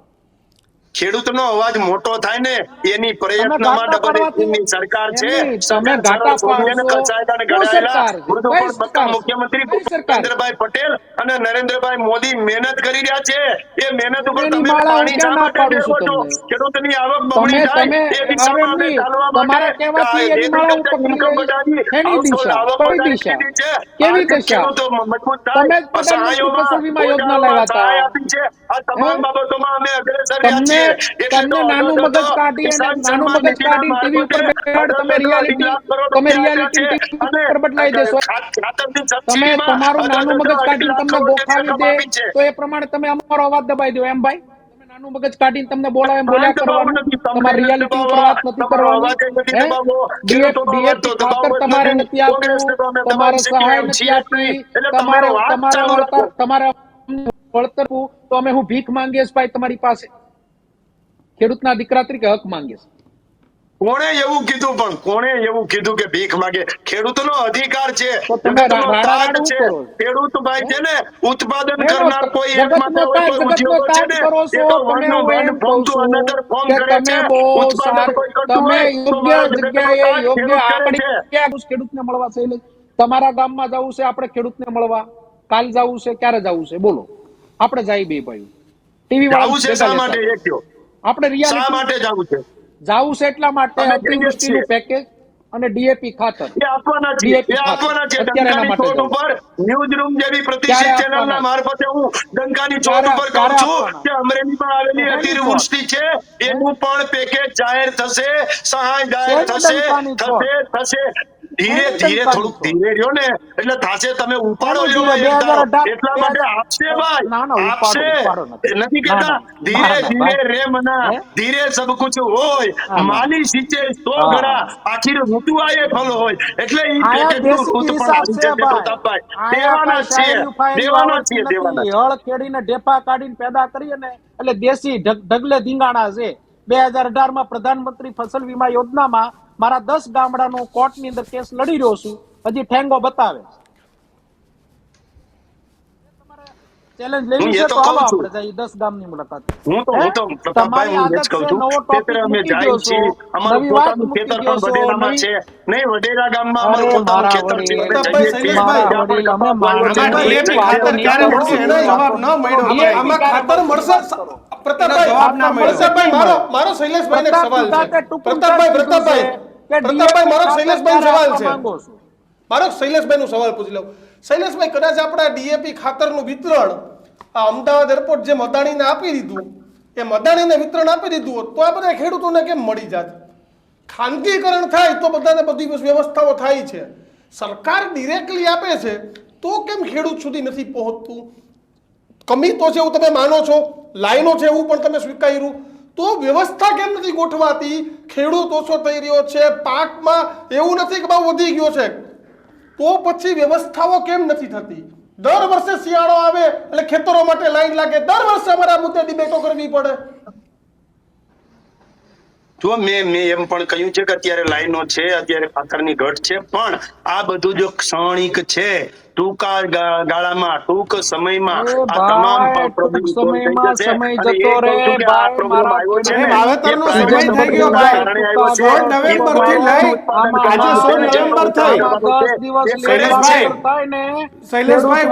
ખેડૂતનો અવાજ મોટો થાય ને એની તમે પ્રયત્નમાં ઘાટા ડબલ પાડવાથી એન્જિનની સરકાર છે. એમની તમે સજ્જન ઘાટા સોનિયાને પાડશો. ખસાયેલા અને શું ઘડાયેલા સરકાર છે? મૃદુ કઈ પણ પ્રથમ સરકાર છે? મુખ્યમંત્રી કઈ સરકાર છે? ભૂપેન્દ્રભાઈ પટેલ અને નરેન્દ્રભાઈ મોદી મહેનત કરી રહ્યા છે. એ મહેનત ઉપર સોનેની તમે માળા હું પાણી શા ક્યાં ના માટે પાડું છું ફેરવો છો? તમને? ખેડૂતની આવક બમણી તમે થાય એ હવે દિશામાં અમે એમની ચાલવા માટે તમારા કહેવાથી એની માળા હું પકડી ઇન્કમ લઈશ. ઘટાડી, એની હાઉસહોલ્ડ દિશા આવક કઈ વધારી દિશા? દીધી છે. કેવી આર્થિક દિશા? ખેડૂતો મજબૂત તમે જ થાય, પ્રધાનમંત્રી ફસલ સહાયોમાં વીમા યોજના ગોડાઉનમાં લાવ્યા સહાય હતા. આપી છે. આ હે? તમામ બાબતોમાં અમે અગ્રેસર રહ્યા તમને છીએ. એટલે તો તમને નાનું અડધો મગજ કાઢી અને કિસાન નાનું સન્માન મગજ નિધિના કાઢીને ટીવી મારફતે ઉપર બેહાડ. તમે અઢી રિયાલિટી લાખ કરોડ તમે રૂપિયા આપ્યા રિયાલિટી છે. ટીવી અને ઉપર બદલાઈ દેશો. ખાતરની તમે સબસિડીમાં તમારું નાનું મગજ અઢી કાઢીને લાખ તમને કરોડ જેટલી ગોખાવી રકમ દે આપી છે. તો એ પ્રમાણે તમે અમારો અવાજ દબાઈ દો એમ ભાઈ? તમે નાનું મગજ કાઢીને તમને બોલાવે એમ કાંઈ બોલ્યા દબાવવું કરવાનું? નથી. તમને તમારે નથી રિયાલિટી ઉપર દબાવવા, વાત નથી તમારો કરવાની. અવાજ નથી હે? દબાવવો, ખેડૂતોનો અવાજ તો ડીએપી ખાતર દબાવવો જ તમારે નથી. નથી આપ્યું, કોંગ્રેસને તો અમે તમારે દબાવી શકીએ સહાય એમ નથી છીએ જ આપી, નહીં. એટલે તમે તમારે વાત તમારે ચાલુ રાખો. વળતર તમારે વળતર તો અમે હું ભીખ માંગીશ ભાઈ તમારી પાસે? ખેડૂતના દીકરા તરીકે હક માંગીશ. કોણે એવું કીધું? પણ કોણે એવું કીધું કે ભીખ માંગે? ખેડૂતનો અધિકાર છે, તો તમે જગતનો રાડા તાજ રાડ હું છે. કરો છો? ખેડૂત ભાઈ છે ને, ઉત્પાદન એનો કરનાર કોઈ એકમાત્ર જગતનો હોય તાજ કોઈ જગતનો ઉદ્યોગો છે તાજ ને, કરો એ છો. તો તમે વન હું વન એમ ફોર્મ કઉ ટુ છું અનધર ફોર્મ કે કરે તમે છે. બહુ ઉત્પાદન કોઈ કરતું તમે હોય તો યોગ્ય મારો જગતનો જગ્યાએ તાજ યોગ્ય ખેડૂત કરે આંકડી છે. ક્યાં ખેડૂતને મળવા છે? તમારા ગામમાં જવું છે આપણે ખેડૂતને મળવા? કાલ જવું છે? ક્યારે જવું છે? બોલો, આપણે જાય બે ભાઈ. ટીવી જાવું વાળા છે ભેગા શા લેતા માટે જાઓ. એ કયો? આપણે શા રિયાલિટી માટે જવું છે? જાવું છે એટલા માટે અમે કહીએ અતિવૃષ્ટિનું છીએ. પેકેજ અને ડીએપી ખાતર એ આપવાના છે, DAP એ આપવાના છે. અત્યારે એના ડંકાની માટે ચોટ જવું. ઉપર ન્યૂઝ રૂમ જેવી ક્યારે પ્રતિષ્ઠિત ચેનલના આપવાના? મારફતે હું ડંકાની ચોટ ક્યારે ઉપર કહું ક્યારે છું આપવાના? કે અમરેલીમાં આવેલી શેની અતિવૃષ્ટિ છે એનું પણ પેકેજ જાહેર થશે, સહાય જાહેર શેની થશે, ડંકાની ચોટ? થશે. ધીરે શેની ધીરે ડંકાની થોડુંક ચોટ? ધીરે રહ્યો ને એટલે થાશે. તમે ઉપાડો શેનું લ્યો ધીરે? ભાઈ, એક ધારો 2018 એટલા માટે આપશે ભાઈ, ના ના આપશે. ઉપાડો નથી. નથી ના કેતા ના ધીરે ના ના ધીરે ભાઈ. રે મના, હે? ધીરે સબ કુછ હોય, ના ના માલી સિંચે 100 હા. ઘડા, આખીર ઋતુ આયે ફળ હોય. એટલે ઈ આયા પેકેજ નું દેશી ઋત પણ હિસાબ આવી છે જશે ભાઈ. પ્રતાપભાઈ. આયા દેવાના કઈ જ છીએ, શાયરી ફાયરી દેવાના આવડતી છીએ, દેવાના નથી. છીએ. હળ ખેડીને ઢેફા કાઢીને પેદા કરીએ ને એટલે દેશી ઢગલે ધીંગાણા છે. 2018 માં પ્રધાનમંત્રી ફસલ વીમા યોજનામાં મારા 10 ગામડાનો કોર્ટની અંદર કેસ લડી રહ્યો છું. હજી ઠેંગો બતાવે છે. ચેલેન્જ હું લેવી એ છે તો તો કહું આવો છું. આપણે જઈએ 10 ગામની મુલાકાત. હું તો પ્રતાપભાઈ તમારી હું એ જ આદત કહું છે છું. નવો ખેતરે ટોપિક અમે મૂકી જાય દો છો, છીએ. અમારું નવી વાત પોતાનું મૂકી ખેતર દો પણ છો, વડેરામાં નવી છે. નહીં, વડેરા ગામમાં અરે અમારું પોતાનું મારા ખેતર છે. વડીલ, અમે પ્રતાપભાઈ, જઈએ છીએ. શૈલેષભાઈ, મારા ત્યાં પણ વડીલ, અમે કપાસ વાવ્યો છે. આમાં માનસિક DAP વાતો ખાતર નહીં ક્યારે કરો. મળશે એનો જવાબ ન મળ્યો DAP છે. આમાં ક્યારે ખાતર મળશે? મળશે. વાત કરો. પ્રતાપભાઈ, જવાબ ના મળ્યો. પ્રતાપભાઈ, મારો શૈલેષભાઈને એક સવાલ છે. પ્રતાપભાઈ, મારો શૈલેષભાઈ સવાલ છે. મારો શૈલેષભાઈનો સવાલ પૂછી લઉં. શૈલેષભાઈ, કદાચ આપણા ડીએપી ખાતરનું વિતરણ આ અમદાવાદ એરપોર્ટ જે મદાણીને આપી દીધું, એ મદાણીને વિતરણ આપી દીધું હોત તો આ બધા ખેડૂતોને કેમ મળી જાત? ખાનગીકરણ થાય તો બધાને બધી વ્યવસ્થાઓ થાય છે. સરકાર ડિરેક્ટલી આપે છે તો કેમ ખેડૂત સુધી નથી પહોંચતું? કમી તો છે એવું તમે માનો છો, લાઈનો છે એવું પણ તમે સ્વીકાર્યું, તો વ્યવસ્થા કેમ નથી ગોઠવાતી? ખેડૂત ઓછો થઈ રહ્યો છે, પાકમાં એવું નથી કે બહુ વધી ગયો છે, તો પછી વ્યવસ્થાઓ કેમ નથી થતી? દર વર્ષે શિયાળો આવે એટલે ખેતરો માટે લાઈન લાગે, દર વર્ષે અમારા મુદ્દે ડિબેટો કરવી પડે. જો મેં એમ પણ કહ્યું છે કે અત્યારે લાઈનો છે, અત્યારે ખાતરની ઘટ છે, પણ આ બધું જો ક્ષણિક છે. ટૂંકા ગાળામાં, ટૂંક સમયમાં એ આ તમામ ભાઈ, પ્રોબ્લેમ ટૂંક સોલ્વ થઈ સમયમાં જશે. સમય અને જતો એ રે કહું છું કે આ ભાઈ, પ્રોબ્લેમ મારા આવ્યો છે અરે ને, વાવેતરનો એ સમય private થઈ ગયો company ના ભાઈ. કારણે આવ્યો છે. 16 નવેમ્બર થી લઈ આજે 16 નવેમ્બર થઈ. શૈલેષભાઈ, શૈલેષભાઈ,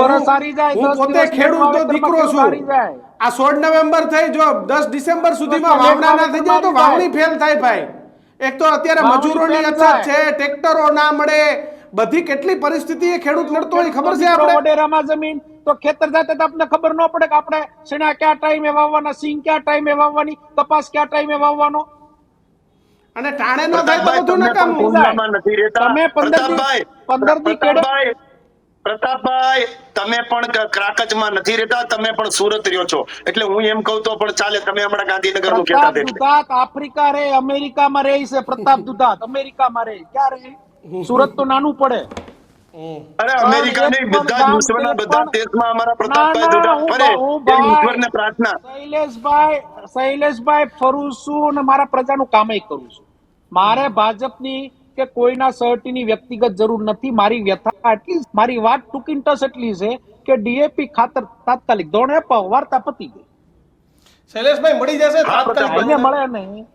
હું પોતે ખેડૂતનો દીકરો છું. આ 16 નવેમ્બર થઈ, જો 10 ડિસેમ્બર સુધીમાં વાવણા ના થઈ જાય તો વાવણી ફેલ થાય ભાઈ. એક તો અત્યારે વાવણી મજૂરોની ફેલ અછત થાય. છે, ટ્રેક્ટરો ના મળે, બધી કેટલી પરિસ્થિતિ એ ખેડૂત લડતો હોય ખબર છે આપણે? વડેરામાં જમીન તો ખેતર જાતે તો આપણને ખબર ન પડે કે આપણે શેણા ક્યાં ટાઈમે વાવવાના, સિંગ ક્યાં ટાઈમે વાવવાની, કપાસ ક્યાં ટાઈમે વાવવાનો. અને ટાણે ન થાય તો પ્રતાપભાઈ, બધું તમે પણ નકામું. કુંડલામાં નથી રહેતા. તમે 15 દી કેડે પ્રતાપભાઈ, તમે પણ ક્રાકચમાં નથી રહેતા, તમે પણ સુરત રહ્યો છો. એટલે હું એમ કહું તો પણ ચાલે. તમે હમણાં ગાંધીનગર નું કહેતા પ્રતાપ હતા એટલે. દુધાત આફ્રિકા રે, અમેરિકામાં રહે છે. પ્રતાપ દુધાત અમેરિકામાં રહે, ક્યાં રહે? સુરત તો નાનું પડે. અરે અમેરિકા નહીં, બધા જ વિશ્વના બધા દેશમાં અમારા પ્રતાપભાઈ ના, દુધાત ફરે. હું એ ઈશ્વરને પ્રાર્થના. શૈલેષભાઈ ફરું છું અને મારા પ્રજાનું કામ કરું છું. મારે ભાજપની કે કોઈના સહટીની વ્યક્તિગત જરૂર નથી. મારી વ્યથા એટલી, મારી વાત ટૂંકી ટસ એટલી છે કે ડીએપી ખાતર તાત્કાલિક ધોરણે અપાવો, વાર્તા પતી ગઈ. શૈલેષભાઈ, મળી જશે હા, તાત્કાલિક ટાઈમે બધાને. મળે નહીં,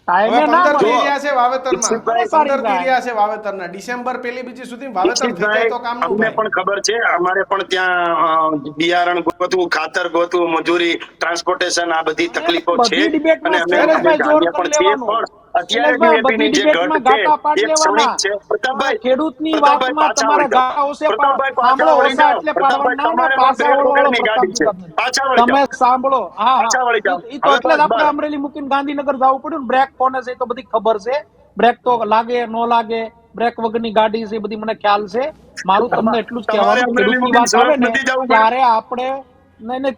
ટાઈમે હવે ના 15 થઈ મળે. રહ્યા છે વાવેતરમાં, દીક્ષિતભાઈ, 15 થઈ રહ્યા છે વાવેતરના. ડિસેમ્બર પહેલી બીજી સુધી વાવેતર થઈ જાય તો કામનું અમને ભાઈ. પણ ખબર છે. અમારે પણ ત્યાં બિયારણ ગોતવું, ખાતર ગોતવું, મજૂરી, ટ્રાન્સપોર્ટેશન, આ બધી તકલીફો છે. બધી ડિબેટમાં અને અમે શૈલેષભાઈ જોર અહીંયા કરી પણ છીએ. લેવાનું. પણ અત્યારે શૈલેષભાઈ, DAP બધી ની જે ડિબેટમાં ઘટ છે ગાટા પાડ એ ક્ષણિક લેવાના. છે. પ્રતાપભાઈ, ખેડૂતની પ્રતાપભાઈ, વાતમાં પાછા તમારા વળી જાઓ. ગાળા ઓછે પ્રતાપભાઈ, સાંભળો, પાછા વળી ઓછા જાઓ. એટલે પ્રતાપભાઈ, પાડવાના. તમારે પાછા પણ વળો વગરની પ્રતાપ ગાડી છે. દુધાતને. પાછા વળી તમે જાઓ. સાંભળો. હા, પાછા વળી જાઓ. ઈ તો હવે એટલે જ બસ, આપણે બસ. અમરેલી મૂકીને ગાંધીનગર જવું પડ્યું ને. બ્રેક કોને છે એ તો બધી ખબર છે. બ્રેક તો લાગે ન લાગે, બ્રેક વગરની ગાડી છે, બધી મને ખ્યાલ છે. મારું તમને એટલું જ તમારે કહેવાનું, અમરેલી ખેડૂતની મૂકીને વાત આવે સુરત ને નથી જવું પડે. ત્યારે આપણે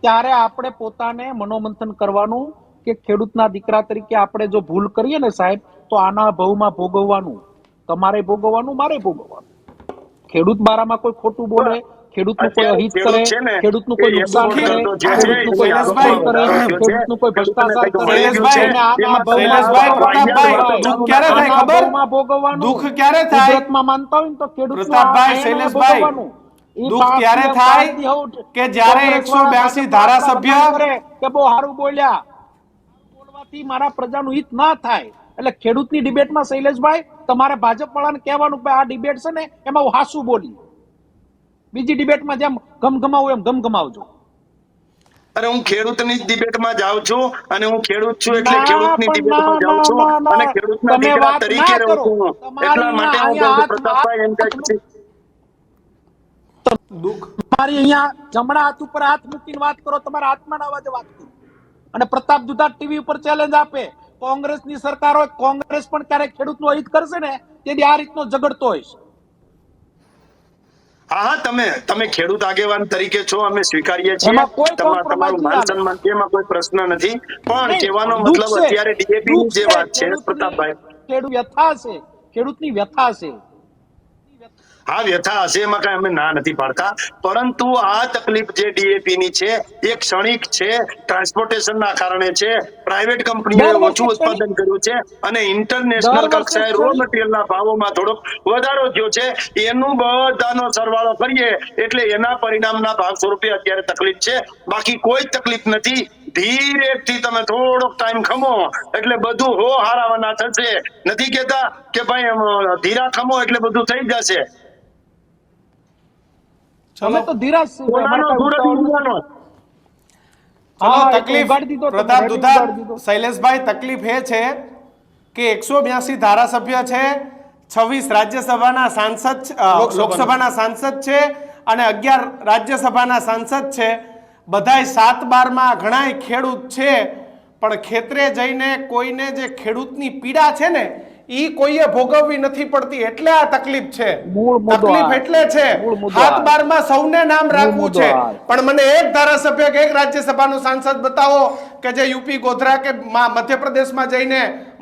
ત્યારે આપણે પોતાને મનોમંથન કરવાનું કે ખેડૂતના દીકરા તરીકે આપણે જો ભૂલ કરીએ ને સાહેબ, તો આના ભવમાં ભોગવવાનું. તમારે ભોગવવાનું, મારે ભોગવવાનું. ખેડૂત બારામાં કોઈ ખોટું બોલે, ખેડૂતનું કોઈ અહિત કરે, ખેડૂતનું કોઈ નુકસાન કરે, ખેડૂતનું કોઈ શોષણ કરે, ખેડૂતનું કોઈ ભ્રષ્ટાચાર કરે, શૈલેષભાઈ, એને આના ભવમાં શૈલેષભાઈ, પ્રતાપભાઈ, ભોગવવાનું. દુઃખ ક્યારે થાય આના ખબર? ભવમાં ભોગવવાનું. દુઃખ ક્યારે થાય? કુદરતમાં માનતા હોય ને તો ખેડૂતનું પ્રતાપભાઈ, આયને શૈલેષભાઈ, ભોગવવાનું. ઈ દુઃખ પાંચ ત્યારે દિવસ, થાય પાંચ દિવસ કે જ્યારે કોંગ્રેસ વાળા 182 ધારાસભ્ય વખાણ કરે કે બહુ સારું બોલ્યા. બોલવાથી મારા પ્રજાનું હિત ના થાય. એટલે ખેડૂતની ડિબેટમાં શૈલેષભાઈ, તમારે ભાજપ વાળાને કહેવાનું કે આ ડિબેટ છે ને એમાં હું હાસું બોલી. બીજી ડિબેટમાં જેમ ગમગમાવું એમ ગમગમાવજો. અરે હું ખેડૂતની જ ડિબેટમાં જાઉં છું અને હું ખેડૂત છું એટલે ના ખેડૂતની પણ ડિબેટમાં જાઉં છું અને ખેડૂતના તમે દીકરા વાત તરીકે ના રહું કરો. છું. એટલા માટે હું કહું છું પ્રતાપભાઈ એમ કહે છે દુઃખ તમારી અહીંયા જમણા હાથ ઉપર હાથ મૂકીને વાત કરો, તમારા હાથમાં અવાજે વાત કરો. અને પ્રતાપ દુધાત ટીવી ઉપર ચેલેન્જ આપે, કોંગ્રેસની સરકાર હોય, કોંગ્રેસ પણ ક્યારેક ખેડૂતનું હિત કરશે ને તેથી આ રીતનો ઝઘડતો હોય છે. હા હા તમે ખેડૂત આગેવાન તરીકે છો, અમે સ્વીકારીએ છીએ. એમાં કોઈ તમારું કોમ્પ્રોમાઇઝ માન નહીં સન્માન છે, એમાં કોઈ પ્રશ્ન નથી. પણ નહીં, કહેવાનો દુઃખ મતલબ છે, અત્યારે ડીએપી ની જે વાત છે પ્રતાપભાઈ, ખેડૂત વ્યથા છે, ખેડૂતની વ્યથા છે. હા વ્યથા હશે, એમાં કઈ અમે ના નથી પાડતા, પરંતુ આ તકલીફ જે ડીએપી ની છે એ ક્ષણિક છે, ટ્રાન્સપોર્ટેશન ના કારણે છે, પ્રાઇવેટ કંપનીઓએ દર વર્ષે ઓછું ઉત્પાદન કર્યું છે અને ઇન્ટરનેશનલ દર વર્ષે કક્ષાએ રો મટીરિયલ ના ભાવોમાં થોડોક વધારો થયો છે. એનું બધાનો સરવાળો કરીએ એટલે એના પરિણામના ભાગ સ્વરૂપે અત્યારે તકલીફ છે, બાકી કોઈ તકલીફ નથી. ધીરેથી તમે થોડોક ટાઈમ ખમો એટલે બધું હો હારાવાના થશે. નથી કેતા કે ભાઈ ધીરા ખમો એટલે બધું થઈ જશે. અમે તો ધીરાજ છીએ ભાઈ, પોતાનો અમારે સુરત કાંઈ ઉડવાનો. ચલો હા, એ તો તકલીફ ઉગાડી દીધો, તમે પ્રતાપ રેડી દુધાત, ઉગાડી દીધો. શૈલેષભાઈ, તકલીફ એ છે કે 182 ધારાસભ્ય છે, 26 રાજ્યસભાના સાંસદ લોકસભાના સાંસદ છે અને 11 રાજ્યસભાના સાંસદ છે. બધાય 7-12 માં ઘણાય ખેડૂત છે, પણ ખેતરે જઈને કોઈને જે ખેડૂતની પીડા છે ને ઈ કોઈએ ભોગવવી નથી પડતી, એટલે આ તકલીફ છે. મૂળ મુદ્દો તકલીફ આ. એટલે છે મૂળ મુદ્દો હાથ આ. બારમાં સૌને નામ રાખવું મુદ્દો છે, આ. પણ મને એક ધારાસભ્ય કે એક રાજ્યસભાનું સાંસદ બતાવો કે જે યુપી ગોધરા કે મધ્યપ્રદેશમાં જઈને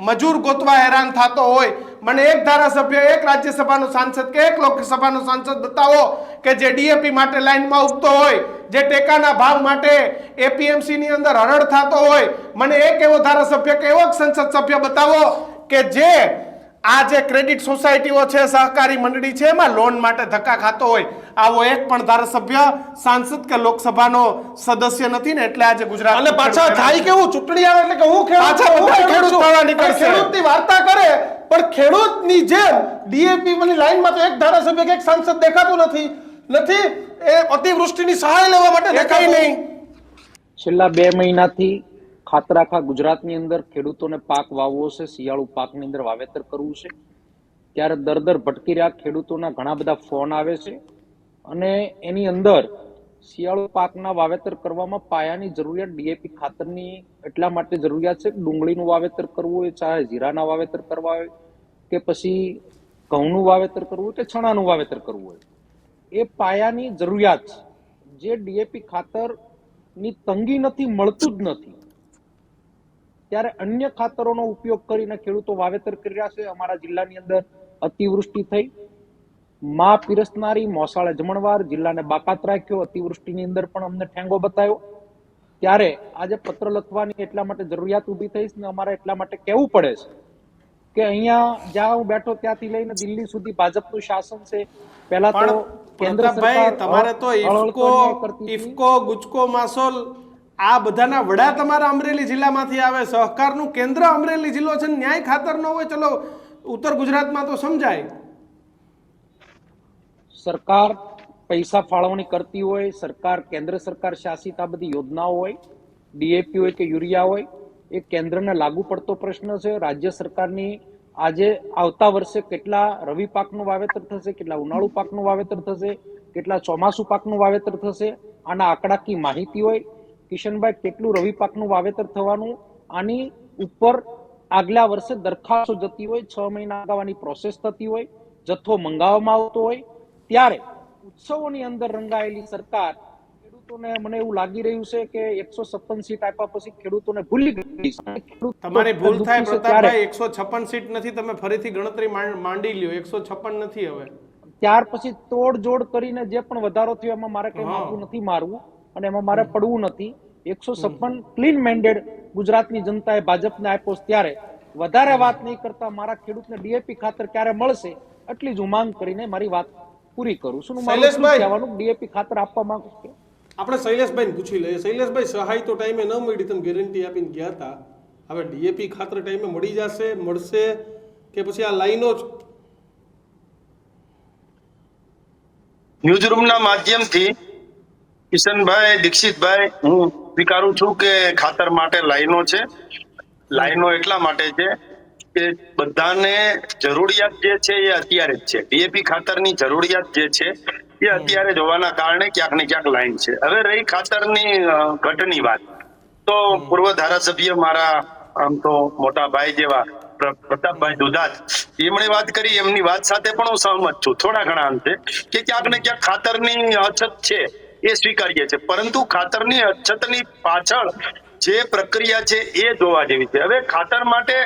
મજૂર ગોતવા હેરાન થતો હોય. મને એક ધારાસભ્ય, એક રાજ્યસભાનું સાંસદ કે એક લોકસભાનું સાંસદ બતાવો કે જે ડીએપી માટે લાઈનમાં ઉભતો હોય, જે ટેકાના ભાવ માટે એપીએમસી ની અંદર હરડ થતો હોય. મને એક એવો ધારાસભ્ય કે એવો સંસદ સભ્ય બતાવો કે જે આ જે ક્રેડિટ સોસાયટીઓ છે, સહકારી મંડળી છે, એમાં લોન માટે ધક્કા ખાતો હોય. આવો એક પણ ધારાસભ્ય, સાંસદ કે લોકસભાનો સદસ્ય નથી ને, એટલે આજે ગુજરાત અને પાછા થાય કેવું, ચૂંટણી આવે એટલે કે હું પાછા બધા ખેડૂત થવા નીકળશે. ખેડૂતની વાર્તા કરે, પણ ખેડૂતની જેમ ડીએપી વાળી લાઈનમાં તો એક ધારાસભ્ય કે એક સાંસદ દેખાતું નથી. એ અતિવૃષ્ટિની સહાય લેવા માટે દેખાય નહીં. છેલ્લા 2 મહિનાથી ખાતરાખા ગુજરાતની અંદર ખેડૂતોને પાક વાવવો છે, શિયાળુ પાકની અંદર વાવેતર કરવું છે, ત્યારે દર ભટકી રહ્યા ખેડૂતોના ઘણા બધા ફોન આવે છે અને એની અંદર શિયાળુ પાકના વાવેતર કરવામાં પાયાની જરૂરિયાત ડીએપી ખાતરની એટલા માટે જરૂરિયાત છે કે ડુંગળીનું વાવેતર કરવું હોય, ચાહે જીરાના વાવેતર કરવા હોય કે પછી ઘઉંનું વાવેતર કરવું હોય કે ચણાનું વાવેતર કરવું હોય, એ પાયાની જરૂરિયાત છે. જે ડીએપી ખાતરની તંગી નથી, મળતું જ નથી, ત્યારે અન્ય ખાતરોનો ઉપયોગ કરીને ખેડૂતો વાવેતર કરી રહ્યા છે. અમારા જિલ્લાની અંદર અતિવૃષ્ટિ થઈ, માં પીરસનારી મોસાળે જમણવાર, જિલ્લાને બાકાત રાખ્યો. અતિવૃષ્ટિની અંદર પણ અમને ઠેંગો બતાવ્યો. ત્યારે આજે પત્ર લખવાની એટલા માટે જરૂરિયાત ઊભી થઈ છે ને અમારે એટલા માટે કહેવું પડે છે કે અહીંયા જ્યાં હું બેઠો ત્યાંથી લઈને દિલ્હી સુધી ભાજપનું શાસન છે. પહેલા તો કેન્દ્ર પ્રતાપભાઈ, સરકાર તમારે તો ઇફકો, ગુજકો, માસોલ આ બધાના વડા તમારા અમરેલી જિલ્લામાંથી આવે. સહકારનું કેન્દ્ર અમરેલી જિલ્લો છે, ન્યાય ખાતર ન હોય, ચલો ઉત્તર ગુજરાતમાં તો સમજાય. સરકાર પૈસા ફાળવણી કરતી હોય, સરકાર કેન્દ્ર સરકાર શાસિત આ બધી યોજનાઓ હોય, ડીએપી હોય કે યુરિયા હોય, એ કેન્દ્રને લાગુ પડતો પ્રશ્ન છે. રાજ્ય સરકારની આજે આવતા વર્ષે કેટલા રવિ પાકનું વાવેતર થશે, કેટલા ઉનાળુ પાકનું વાવેતર થશે, કેટલા ચોમાસુ પાકનું વાવેતર થશે, આના આંકડાકીય માહિતી હોય. કિશનભાઈ, કેટલું રવિ પાકનું વાવેતર થવાનું, આની ઉપર આગલા વર્ષે દરખાસ્તો જતી હોય, 6 મહિના અગાઉની પ્રોસેસ થતી હોય, જથ્થો મંગાવવામાં આવતો હોય. ત્યારે ઉત્સવોની અંદર રંગાયેલી સરકાર ખેડૂતોને, મને એવું લાગી રહ્યું છે કે 156 સીટ આપ્યા પછી ખેડૂતોને ભૂલી ગઈ. તમારી ભૂલ થાય પ્રતાપભાઈ, 156 સીટ નથી, તમે ફરીથી ગણતરી માંડી લ્યો. 156 નથી હવે. ત્યાર પછી તોડજોડ કરીને જે પણ વધારો થયો એમાં મારે કઈ માથું નથી મારવું અને એમાં મારે પડવું નથી. 156 ક્લીન મેન્ડેટ ગુજરાતની જનતાએ ભાજપને આપ્યો, ત્યારે વધારે વાત નહીં કરતા મારા ખેડૂતને ડીએપી ખાતર ક્યારે મળશે એટલી જ હું માંગ કરીને મારી વાત પૂરી કરું છું. ડીએપી ખાતર આપવા માંગુ છું. આપણે શૈલેષભાઈને પૂછી લઈએ. શૈલેષભાઈ, સહાય તો ટાઈમે ન મળી, તમે ગેરંટી આપીને ગયા હતા. હવે ડીએપી ખાતર ટાઈમે મળી જશે, મળશે કે પછી આ લાઈનો જ? ન્યૂઝરૂમના માધ્યમથી કિશનભાઈ, દીક્ષિતભાઈ, હું સ્વીકારું છું કે ખાતર માટે લાઈનો છે. લાઈનો એટલા માટે છે કે બધાને જરૂરિયાત જે છે એ અત્યારે જ છે. ડીએપી ખાતરની જરૂરિયાત જે છે એ અત્યારે જ હોવાના કારણે ક્યાંક ને ક્યાંક લાઈન છે. હવે રહી ખાતરની ઘટની વાત, તો પૂર્વ ધારાસભ્ય મારા આમ તો મોટા ભાઈ જેવા પ્રતાપભાઈ દુધાત, એમણે વાત કરી, એમની વાત સાથે પણ હું સહમત છું થોડા ઘણા અંશે, કે ક્યાંક ને ક્યાંક ખાતરની અછત છે એ સ્વીકારીએ છે, પરંતુ ખાતરની અછતની પાછળ જે પ્રક્રિયા છે એ જોવા જેવી છે. હવે ખાતર માટે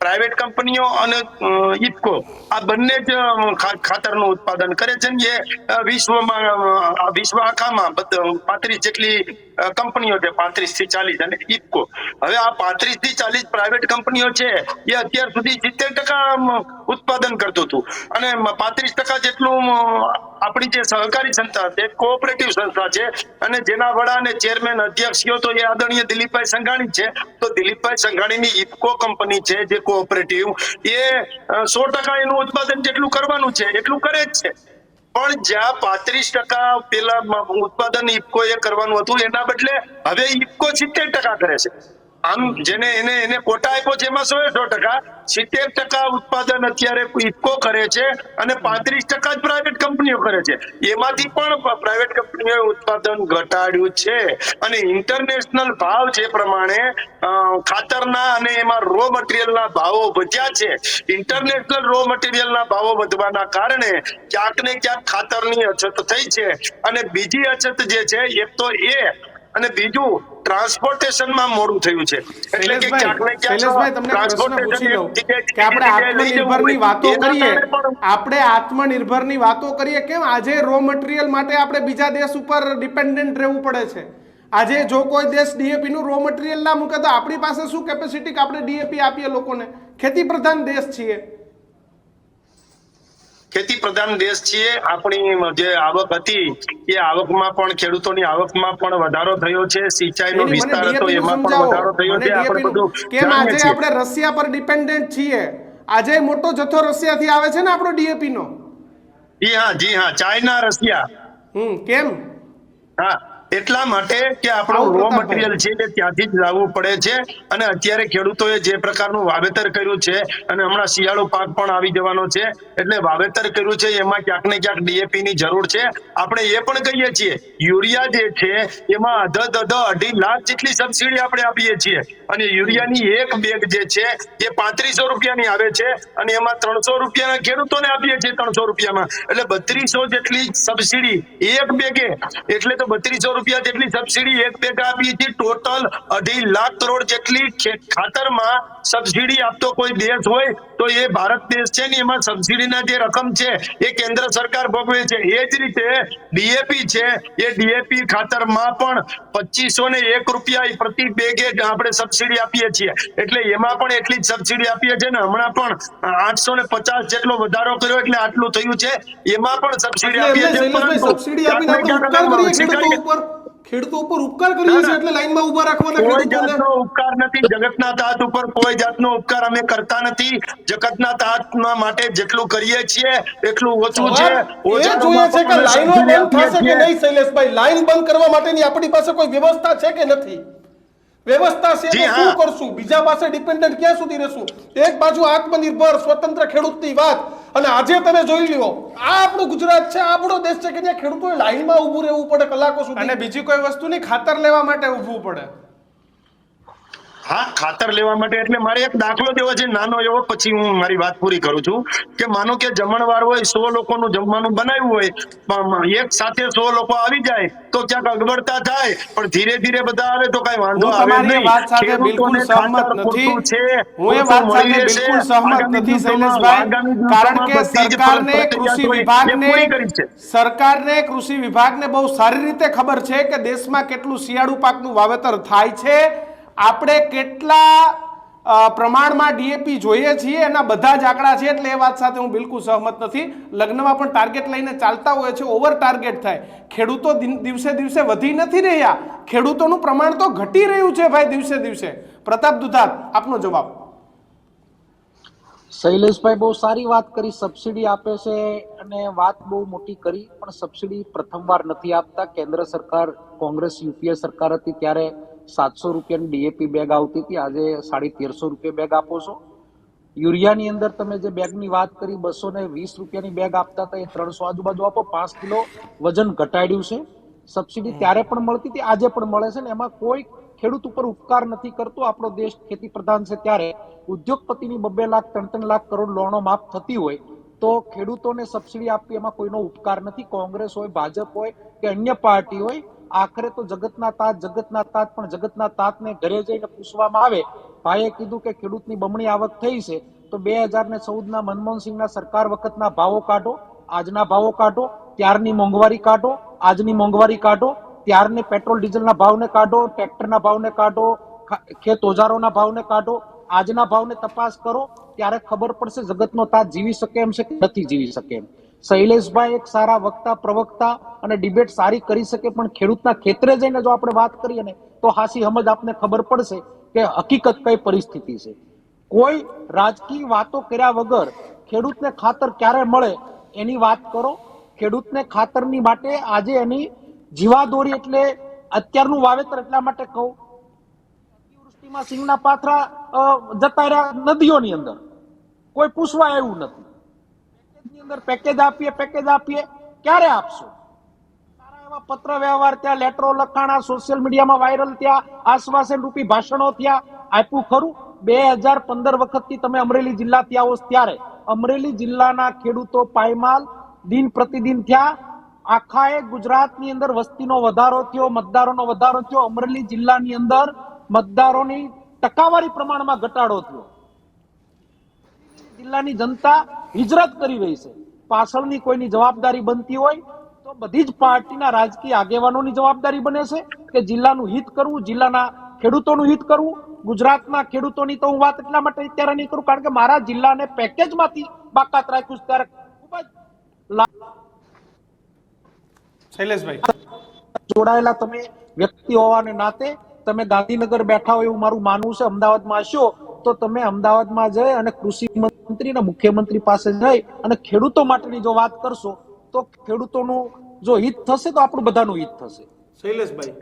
પ્રાઇવેટ કંપનીઓ અને ઇફકો આ બંને જ ખાતરનું ઉત્પાદન કરે છે ને એ વિશ્વમાં વિશ્વ આખામાં 35 જેટલી કંપનીઓ છે, 35 થી 40, અને ઇફકો. હવે આ 35 થી 40 પ્રાઇવેટ કંપનીઓ છે એ અત્યાર સુધી 70% ઉત્પાદન કરતું હતું, અને 35% જેટલું આપણી જે સહકારી સંસ્થા છે, કોઓપરેટિવ સંસ્થા છે, અને જેના વડા અને ચેરમેન અધ્યક્ષીઓ તો એ આદરણીય દિલીપભાઈ સંઘાણી છે. તો દિલીપભાઈ સંઘાણીની ઇફકો કંપની છે જે કોઓપરેટિવ, એ 100% એનું ઉત્પાદન જેટલું કરવાનું છે એટલું કરે જ છે. પણ જ્યાં 35% પેલા ઉત્પાદન ઇફકો એ કરવાનું હતું, એના બદલે હવે ઇફકો 70% કરે છે. આમ જેને એને કોટા આપ્યો છે એમાં 100%, 70% ઉત્પાદન અત્યારે ઇફકો કરે છે, અને 35% જ પ્રાઇવેટ કંપનીઓ કરે છે. એમાંથી પણ પ્રાઇવેટ કંપનીઓએ ઉત્પાદન ઘટાડ્યું છે, અને ઇન્ટરનેશનલ ભાવ જે પ્રમાણે ખાતરના અને એમાં રો મટીરિયલના ભાવો વધ્યા છે, ઇન્ટરનેશનલ રો મટીરિયલના ભાવો વધવાના કારણે ક્યાંક ને ક્યાંક ખાતરની અછત થઈ છે. અને બીજી અછત જે છે એક તો એ, અને બીજું ટ્રાન્સપોર્ટેશનમાં મોડું થયું છે. એટલે કે ક્યાંક ને શૈલેષભાઈ, તમને એક પ્રશ્ન પૂછી લઉં કે આપણે આત્મનિર્ભરની વાતો કરીએ, આપણે આત્મનિર્ભરની વાતો કરીએ, કેમ આજે રો મટીરિયલ માટે આપણે બીજા દેશ ઉપર ડિપેન્ડન્ટ રહેવું પડે છે? આજે જો કોઈ દેશ ડીએપી નું રો મટીરિયલ ના મૂકે તો આપણી પાસે શું કેપેસિટી કે આપણે ડીએપી આપીએ લોકોને? ખેતી પ્રધાન દેશ છીએ. ખેતી પ્રધાન દેશ છીએ. આપણી જે આવક હતી એ આવકમાં પણ, ખેડૂતોની આવકમાં પણ વધારો થયો છે. સિંચાઈનો વિસ્તાર હતો એમાં પણ વધારો થયો છે. આપણે બધું કેમ આજે આપણે રશિયા પર ડિપેન્ડન્ટ છીએ? આજે મોટો જથ્થો રશિયાથી આવે છે ને આપણો ડીએપી નો. જી હા, ચાઇના, રશિયા. કેમ? હા, એટલા માટે કે આપણું રો મટીરિયલ છે એ ત્યાંથી જ લાવવું પડે છે. અને અત્યારે ખેડૂતોએ જે પ્રકારનું વાવેતર કર્યું છે, અને હમણાં શિયાળુ પાક પણ આવી જવાનો છે, એટલે વાવેતર કર્યું છે એમાં ક્યાંક ને ક્યાંક ડીએપી ની જરૂર છે. આપણે એ પણ કહીએ છીએ યુરિયા જે છે એમાં 2.5 લાખ જેટલી સબસિડી આપણે આપીએ છીએ, અને યુરિયાની એક બેગ જે છે એ 3500 રૂપિયાની આવે છે, અને એમાં 300 રૂપિયાના ખેડૂતોને આપીએ છીએ, 300 રૂપિયામાં, એટલે 3200 જેટલી સબસિડી એક બેગે, એટલે તો 3200 રૂપિયા જેટલી સબસિડી એક બેગ આપીએ છીએ. ટોટલ 2.5 લાખ કરોડ જેટલી ખાતરમાં સબસિડી આપતો કોઈ દેશ હોય તો એ ભારત દેશ છે ને. એમાં સબસિડીના જે રકમ છે એ કેન્દ્ર સરકાર ભોગવે છે. એ જ રીતે ડીએપી છે, એ ડીએપી ખાતરમાં પણ 2501 રૂપિયા પ્રતિ બેગે આપણે સબસિડી આપીએ છીએ, એટલે એમાં પણ એટલી જ સબસિડી આપીએ છીએ. ને હમણાં પણ 850 જેટલો વધારો કર્યો, એટલે આટલું થયું છે. એમાં પણ સબસિડી આપીએ છીએ, પરંતુ સબસિડી આપીને આપણે ઉપકાર કરીએ ખેડૂતો ઉપર ઉપકાર કરીએ છીએ, એટલે લાઈનમાં ઉભા રાખવાના કોઈ ખેડૂતોને. જાતનો ઉપકાર નથી. જગતના તાત ઉપર કોઈ જાતનો ઉપકાર અમે કરતા નથી. જગતના તાત માટે જેટલું કરીએ છીએ એટલું ઓછું છે. એ જોઈએ છે કે લાઈનો બંધ થશે કે નહીં. શૈલેષભાઈ, લાઈન બંધ કરવા માટેની આપણી પાસે કોઈ વ્યવસ્થા છે કે નથી? વ્યવસ્થા છે તો શું કરશું? બીજા પાસે ડિપેન્ડન્ટ ક્યાં સુધી રહેશું? એક બાજુ આત્મનિર્ભર સ્વતંત્ર ખેડૂતની વાત, અને આજે તમે જોઈ લ્યો, આ આપણું ગુજરાત છે, આપણો દેશ છે કે જ્યાં ખેડૂતોએ લાઈનમાં ઊભું રહેવું પડે કલાકો સુધી, અને બીજી કોઈ વસ્તુની ખાતર લેવા માટે ઊભું પડે. હા, ખાતર લેવા માટે. એટલે મારે એક દાખલો દેવો છે નાનો એવો, પછી હું મારી વાત પૂરી કરું છું. કે માનો કે જમણવાર હોય, 100 લોકોનું જમવાનું બનાવ્યું હોય, એક સાથે 100 લોકો આવી જાય તો ક્યાંક અગવડતા થાય, પણ ધીરે ધીરે બધા આવે તો કઈ વાંધો આવે નહીં. વાત સાથે બિલકુલ સહમત નથી. હું એ વાત સાથે બિલકુલ સહમત નથી શૈલેષભાઈ, કારણ કે સરકારને કૃષિ વિભાગને બહુ સારી રીતે ખબર છે કે દેશમાં કેટલું શિયાળુ પાકનું વાવેતર થાય છે, આપણે કેટલા પ્રમાણમાં ડીએપી જોઈએ છીએ, એના બધા જ આંકડા છે. એટલે એ વાત સાથે હું બિલકુલ સહમત નથી. લગ્નમાં પણ ટાર્ગેટ લઈને ચાલતા હોય છે, ઓવર ટાર્ગેટ થાય. ખેડૂતો દિવસે દિવસે વધી નથી રહ્યા, ખેડૂતોનું પ્રમાણ તો ઘટી રહ્યું છે ભાઈ દિવસે દિવસે. પ્રતાપ દુધાત, આપનો જવાબ. શૈલેષભાઈ બહુ સારી વાત કરી, સબસિડી આપે છે, અને વાત બહુ મોટી કરી, પણ સબસિડી પ્રથમવાર નથી આપતા. કેન્દ્ર સરકાર, કોંગ્રેસ યુપીએ સરકાર હતી ત્યારે ₹700 ડીએપી બેગ આવતી હતી, આજે ₹1350 બેગ આપો છો. યુરિયાની અંદર તમે જે બેગની વાત કરી, ₹220 બેગ આપતા હતા, એ 300 આજુબાજુ આપો. 5 કિલો વજન ઘટાડ્યું છે. સબસિડી ત્યારે પણ મળતી હતી, આજે પણ મળે છે ને એમાં કોઈ ખેડૂત ઉપર ઉપકાર નથી કરતો. આપણો દેશ ખેતી પ્રધાન છે, ત્યારે ઉદ્યોગપતિની 2 લાખ 3 લાખ કરોડ લોનો માફ થતી હોય તો ખેડૂતોને સબસિડી આપવી એમાં કોઈનો ઉપકાર નથી. કોંગ્રેસ હોય, ભાજપ હોય કે અન્ય પાર્ટી હોય, આખરે તો જગતના તાત પણ જગતના તાતને ઘરે જઈને પૂછવામાં આવે. ભાઈએ કીધું કે ખેડૂતની બમણી આવક થઈ છે, તો 2014ના મનમોહનસિંહના સરકાર વખતના ભાવો કાઢો, આજના ભાવો કાઢો, ત્યારની મોંઘવારી કાઢો, આજની મોંઘવારી કાઢો, ત્યારની પેટ્રોલ ડીઝલના ભાવને કાઢો, ટ્રેક્ટરના ભાવને કાઢો, ખેત ઓજારોના ભાવને કાઢો, આજના ભાવને તપાસ કરો, ત્યારે ખબર પડશે જગતનો તાત જીવી શકે એમ છે કે નથી જીવી શકે એમ. શૈલેષભાઈ એક સારા વક્તા, પ્રવક્તા અને ડિબેટ સારી કરી શકે, પણ ખેડૂતના ખેતરે જઈને જો આપણે વાત કરીએ ને તો હાસી સમજ આપને ખબર પડશે કે હકીકત કઈ પરિસ્થિતિ છે. કોઈ રાજકીય વાતો કર્યા વગર ખેડૂતને ખાતર ક્યારે મળે એની વાત કરો. ખેડૂતને ખાતરની માટે આજે એની જીવાદોરી, એટલે અત્યારનું વાવેતર એટલા માટે કહું, અતિવૃષ્ટિમાં સિંગના પાથરા જતા રહ્યા નદીઓની અંદર, કોઈ પૂછવા આવ્યું નથી. પેકેજની અંદર પેકેજ આપીએ, ક્યારે આપશો? સારા એવા પત્ર વ્યવહાર થયા, લેટરો લખાણા, સોશિયલ મીડિયામાં વાયરલ થયા, આશ્વાસન રૂપી ભાષણો થયા, આપ્યું ખરું? 2015 વખતથી તમે અમરેલી જિલ્લાથી આવો ત્યારે અમરેલી જિલ્લાના ખેડૂતો પાયમાલ દિન પ્રતિદિન થયા. આખા ગુજરાતની અંદર વસ્તીનો વધારો થયો, મતદારોનો વધારો થયો. અમરેલી જિલ્લાની અંદર મતદારોની ટકાવારી પ્રમાણમાં ઘટાડો થયો. જિલ્લાની જનતા હિજરત કરી રહી છે. પાછળની કોઈની જવાબદારી બનતી હોય તો બધી જ પાર્ટીના રાજકીય આગેવાનોની જવાબદારી બને છે કે જિલ્લાનું હિત કરવું, જિલ્લાના ખેડૂતોનું હિત કરવું. ગુજરાતના ખેડૂતોની તો હું વાત એટલા માટે અત્યારે નહીં કરું કારણ કે મારા જિલ્લાને પેકેજમાંથી બાકાત રાખ્યું ત્યારે ખૂબ જ શૈલેષભાઈ જોડાયેલા તમે વ્યક્તિ હોવાને નાતે તમે ગાંધીનગર બેઠા હોય એવું મારું માનવું છે. અમદાવાદમાં હશો તો તમે અમદાવાદમાં જઈ અને કૃષિ મંત્રી અને મુખ્યમંત્રી પાસે જઈ અને ખેડૂતો માટેની જો વાત કરશો તો ખેડૂતોનું જો હિત થશે તો આપણું બધાનું હિત થશે. શૈલેષભાઈ